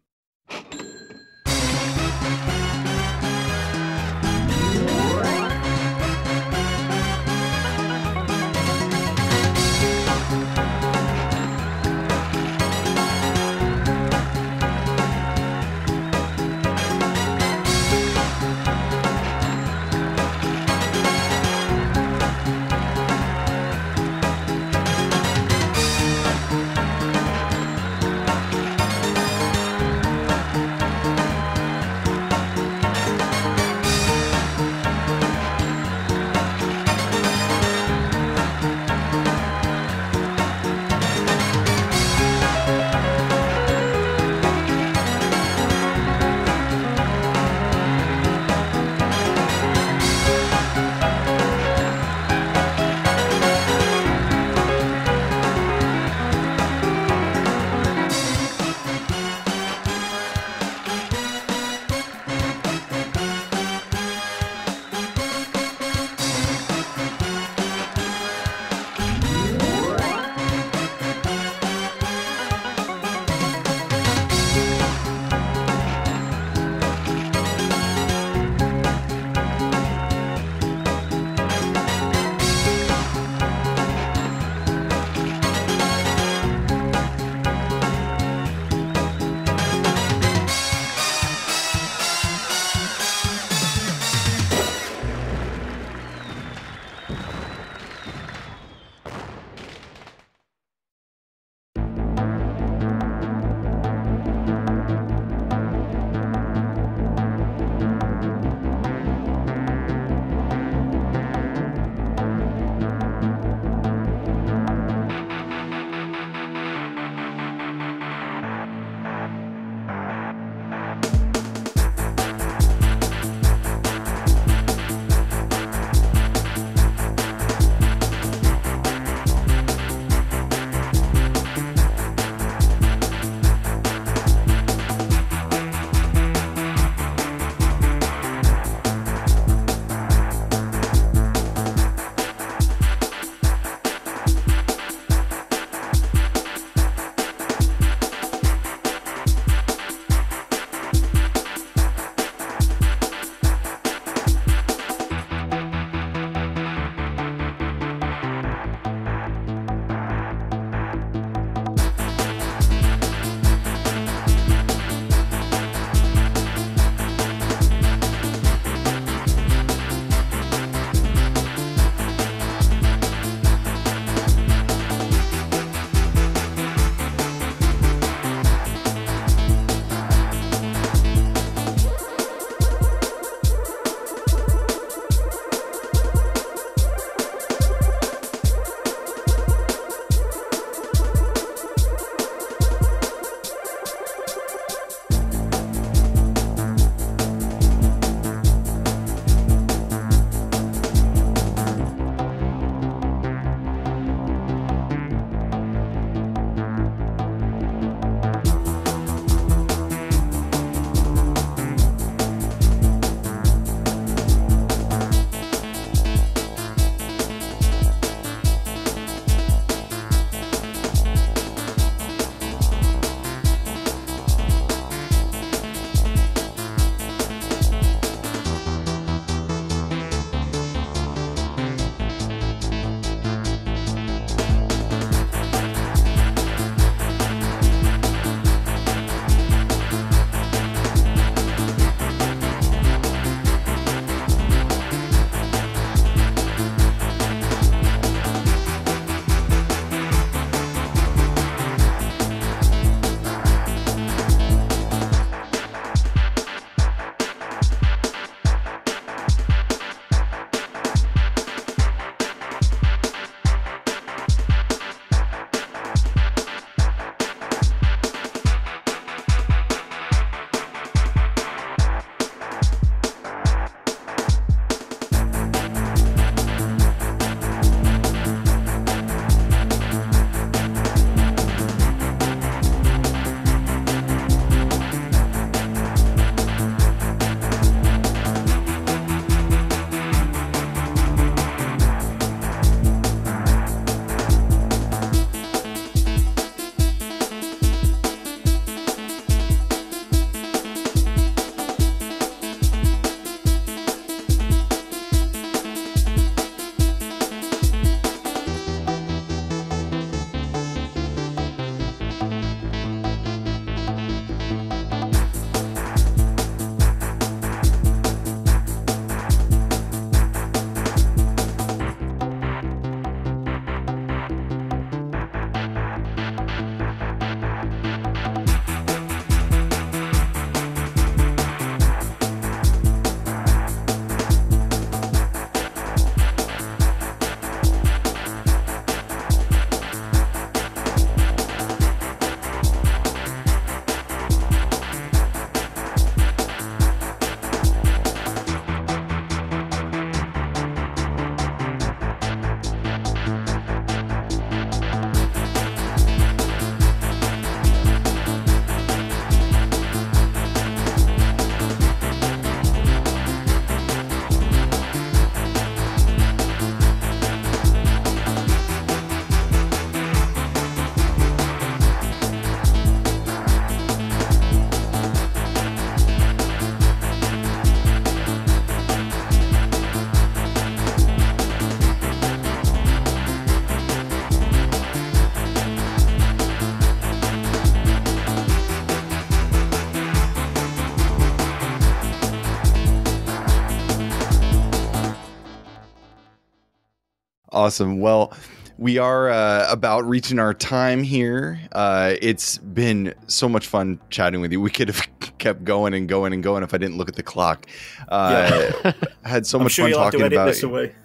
Awesome. Well, we are about reaching our time here. It's been so much fun chatting with you. We could have kept going and going and going if I didn't look at the clock. Had so much fun talking about this away.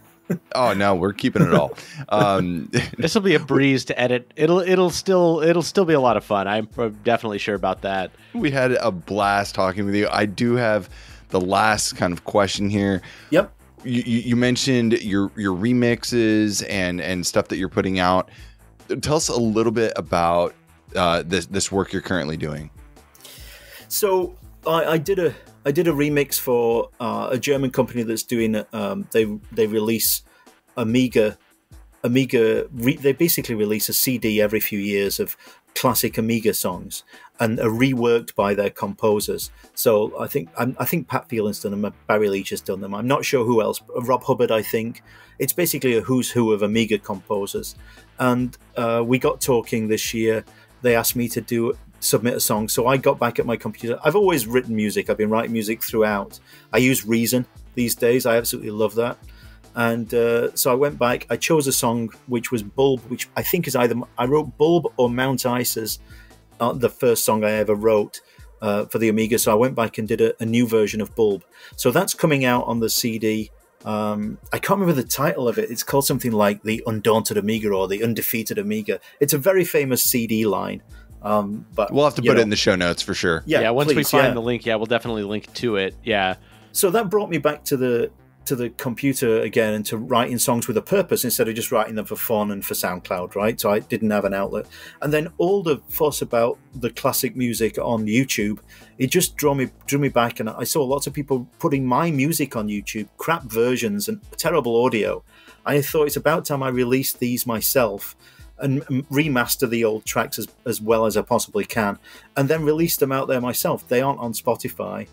Oh no, we're keeping it all. This will be a breeze to edit. It'll still be a lot of fun. I'm definitely sure about that. We had a blast talking with you. I do have the last kind of question here. Yep. You mentioned your remixes and stuff that you're putting out. Tell us a little bit about this work you're currently doing. So I did a remix for a German company that's doing they release Amiga. They basically release a CD every few years of classic Amiga songs and are reworked by their composers. So I think Pat Phelan's done them, Barry Leach has done them. I'm not sure who else. Rob Hubbard, I think. It's basically a who's who of Amiga composers. And we got talking this year. They asked me to submit a song. So I got back at my computer. I've always written music. I've been writing music throughout. I use Reason these days. I absolutely love that. And so I went back. I chose a song which was Bulb, which I think is either I wrote Bulb or Mount Isis, the first song I ever wrote for the Amiga. So I went back and did a new version of Bulb. So that's coming out on the CD. I can't remember the title of it. It's called something like The Undaunted Amiga or The Undefeated Amiga. It's a very famous CD line. But we'll have to put it in the show notes for sure. Yeah, once we find the link, we'll definitely link to it. Yeah. So that brought me back to the computer again and to writing songs with a purpose instead of just writing them for fun and for SoundCloud, right? So I didn't have an outlet. And then all the fuss about the classic music on YouTube, it just drew me back, and I saw lots of people putting my music on YouTube, crap versions and terrible audio. I thought it's about time I released these myself and remaster the old tracks as well as I possibly can, and then release them out there myself. They aren't on Spotify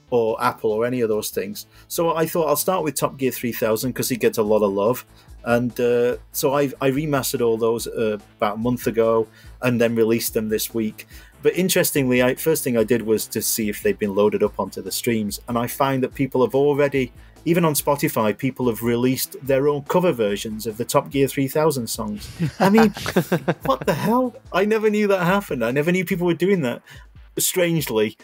or Apple or any of those things. So I thought I'll start with Top Gear 3000 because it gets a lot of love. And so I remastered all those about a month ago and then released them this week. But interestingly, first thing I did was to see if they'd been loaded up onto the streams. And I find that people have already, even on Spotify, people have released their own cover versions of the Top Gear 3000 songs. I mean, what the hell? I never knew that happened. I never knew people were doing that. Strangely,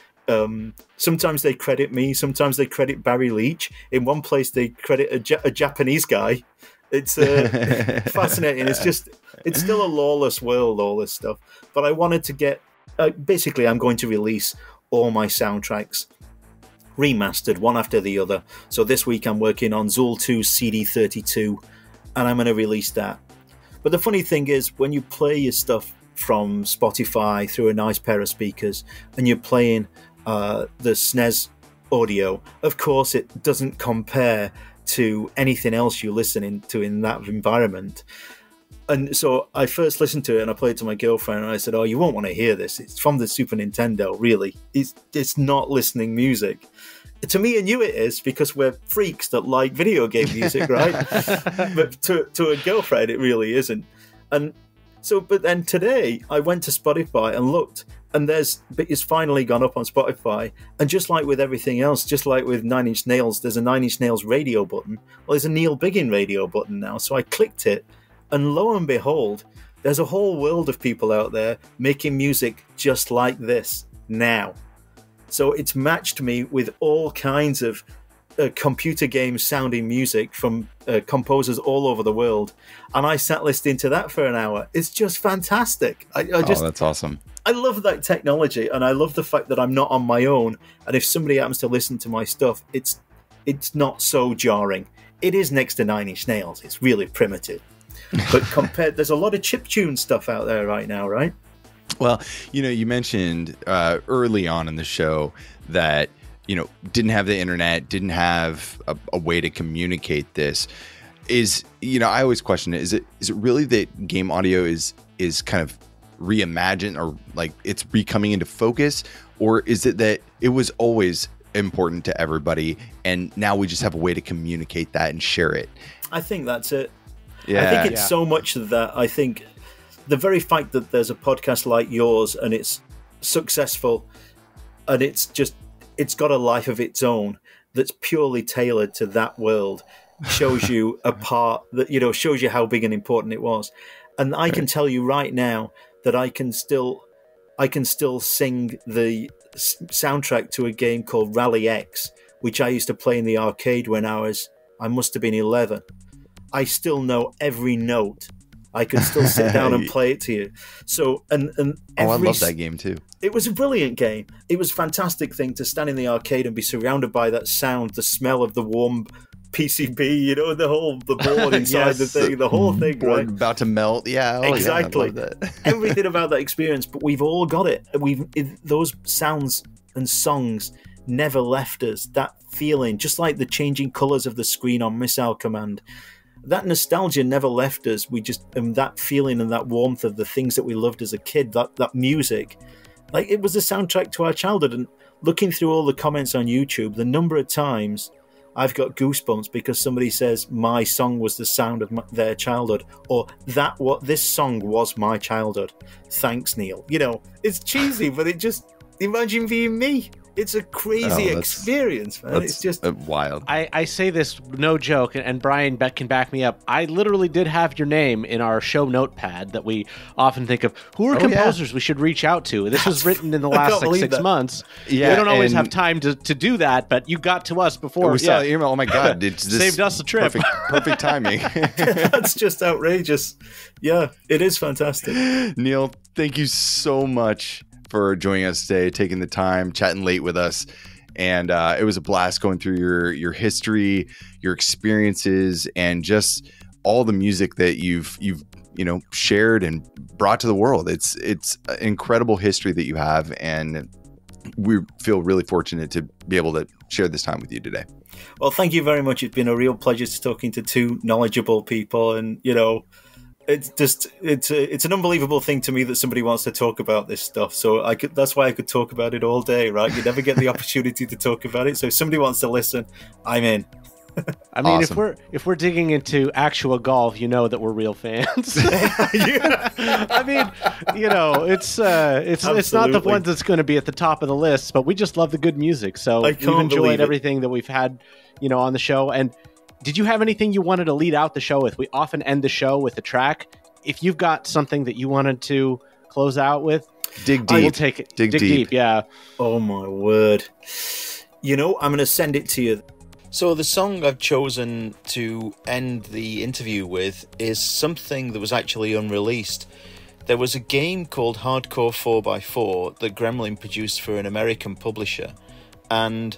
sometimes they credit me, sometimes they credit Barry Leach. In one place, they credit a Japanese guy. It's fascinating. It's still a lawless world, all this stuff. But I wanted to get, basically, I'm going to release all my soundtracks remastered one after the other. So this week I'm working on Zool 2 CD32, and I'm going to release that. But the funny thing is, when you play your stuff from Spotify through a nice pair of speakers and you're playing the SNES audio, of course it doesn't compare to anything else you're listening to in that environment. And so I first listened to it and I played it to my girlfriend and I said, oh, you won't want to hear this. It's from the Super Nintendo, really. It's not listening music. To me and you it is, because we're freaks that like video game music, right? But to a girlfriend it really isn't. And so, but then today I went to Spotify and looked, and it's finally gone up on Spotify. And just like with everything else, just like with Nine Inch Nails, there's a Nine Inch Nails radio button. Well, there's a Neil Biggin radio button now. So I clicked it, and lo and behold, there's a whole world of people out there making music just like this now. So it's matched me with all kinds of computer game sounding music from composers all over the world, and I sat listening to that for an hour. It's just fantastic. That's awesome. I love that technology, and I love the fact that I'm not on my own, and if somebody happens to listen to my stuff, it's not so jarring. It is next to Nine Inch Nails. It's really primitive, but there's a lot of chiptune stuff out there right now, right? Well, you mentioned early on in the show that didn't have the internet, didn't have a way to communicate this. I always question it. Is it really that game audio is kind of reimagined, or like it's coming into focus, or is it that it was always important to everybody and now we just have a way to communicate that and share it? I think that's it. Yeah. I think it's so much that I think the very fact that there's a podcast like yours and it's successful and it's got a life of its own that's purely tailored to that world shows you a part that, you know, shows you how big and important it was. And I can tell you right now that I can still sing the soundtrack to a game called Rally X, which I used to play in the arcade when I must have been 11. I still know every note. I could still sit down and play it to you. So, and I love that game too. It was a brilliant game. It was a fantastic thing to stand in the arcade and be surrounded by that sound, the smell of the warm PCB, you know, the board inside Yes. the thing, the whole thing, Board right? about to melt. Yeah, Exactly. Yeah, I love that. Everything about that experience, but we've all got it. Those sounds and songs never left us. That feeling, just like the changing colors of the screen on Missile Command, that nostalgia never left us. We just, and that feeling and that warmth of the things that we loved as a kid, that music, like it was the soundtrack to our childhood. And looking through all the comments on YouTube, the number of times I've got goosebumps because somebody says my song was the sound of their childhood, or this song was my childhood. Thanks, Neil. You know, it's cheesy, but it just, imagine being me. It's a crazy experience, man. It's just wild. I say this no joke, and Brian can back me up. I literally did have your name in our show notepad that we often think of. Who are composers we should reach out to? This was written in the last like 6 months. Yeah, we don't always have time to do that, but you got to us before. We saw the email. Oh my God. It's this saved us a trip. Perfect timing. That's just outrageous. Yeah, it is fantastic. Neil, thank you so much for joining us today, taking the time, chatting late with us. And it was a blast going through your history, your experiences, and just all the music that you've shared and brought to the world. It's an incredible history that you have, and we feel really fortunate to be able to share this time with you today. Well, thank you very much. It's been a real pleasure talking to two knowledgeable people, and it's an unbelievable thing to me that somebody wants to talk about this stuff. So that's why I could talk about it all day, right? You never get the opportunity to talk about it. So if somebody wants to listen, I'm in. I mean, Awesome. if we're digging into actual golf, you know that we're real fans. I mean, it's not the one that's going to be at the top of the list, but we just love the good music. So we've enjoyed everything that we've had, on the show. And did you have anything you wanted to lead out the show with? We often end the show with a track. If you've got something that you wanted to close out with, dig deep. We'll take it. Dig deep. Yeah. Oh my word. I'm going to send it to you. So the song I've chosen to end the interview with is something that was actually unreleased. There was a game called Hardcore 4x4 that Gremlin produced for an American publisher, and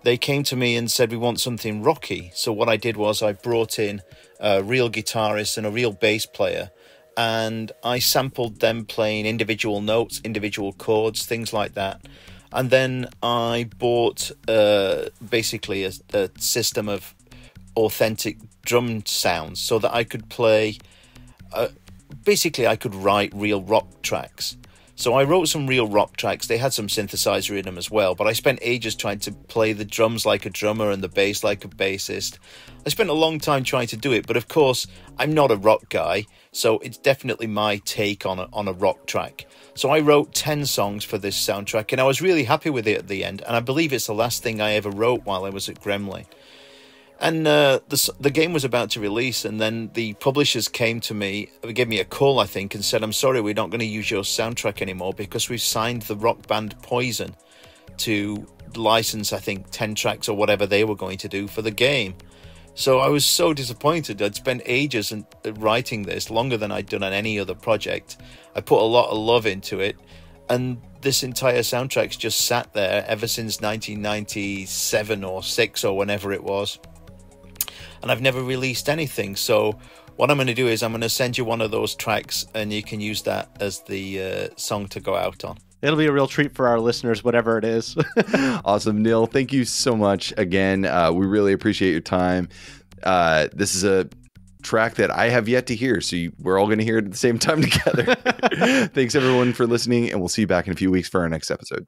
they came to me and said, we want something rocky. So what I did was I brought in a real guitarist and a real bass player, and I sampled them playing individual notes, individual chords, things like that. And then I bought basically a system of authentic drum sounds so that I could play... basically, I could write real rock tracks. So I wrote some real rock tracks. They had some synthesizer in them as well, but I spent ages trying to play the drums like a drummer and the bass like a bassist. I spent a long time trying to do it, but of course, I'm not a rock guy, so it's definitely my take on a rock track. So I wrote 10 songs for this soundtrack, and I was really happy with it at the end, and I believe it's the last thing I ever wrote while I was at Gremlin. And the game was about to release, and then the publishers came to me, gave me a call, I think, and said, I'm sorry, we're not going to use your soundtrack anymore because we've signed the rock band Poison to license, I think, 10 tracks or whatever they were going to do for the game. So I was so disappointed. I'd spent ages writing this, longer than I'd done on any other project. I put a lot of love into it, and this entire soundtrack's just sat there ever since 1997 or 6 or whenever it was. And I've never released anything. So what I'm going to do is I'm going to send you one of those tracks, and you can use that as the song to go out on. It'll be a real treat for our listeners, whatever it is. Awesome, Neil. Thank you so much again. We really appreciate your time. This is a track that I have yet to hear, so we're all going to hear it at the same time together. Thanks, everyone, for listening, and we'll see you back in a few weeks for our next episode.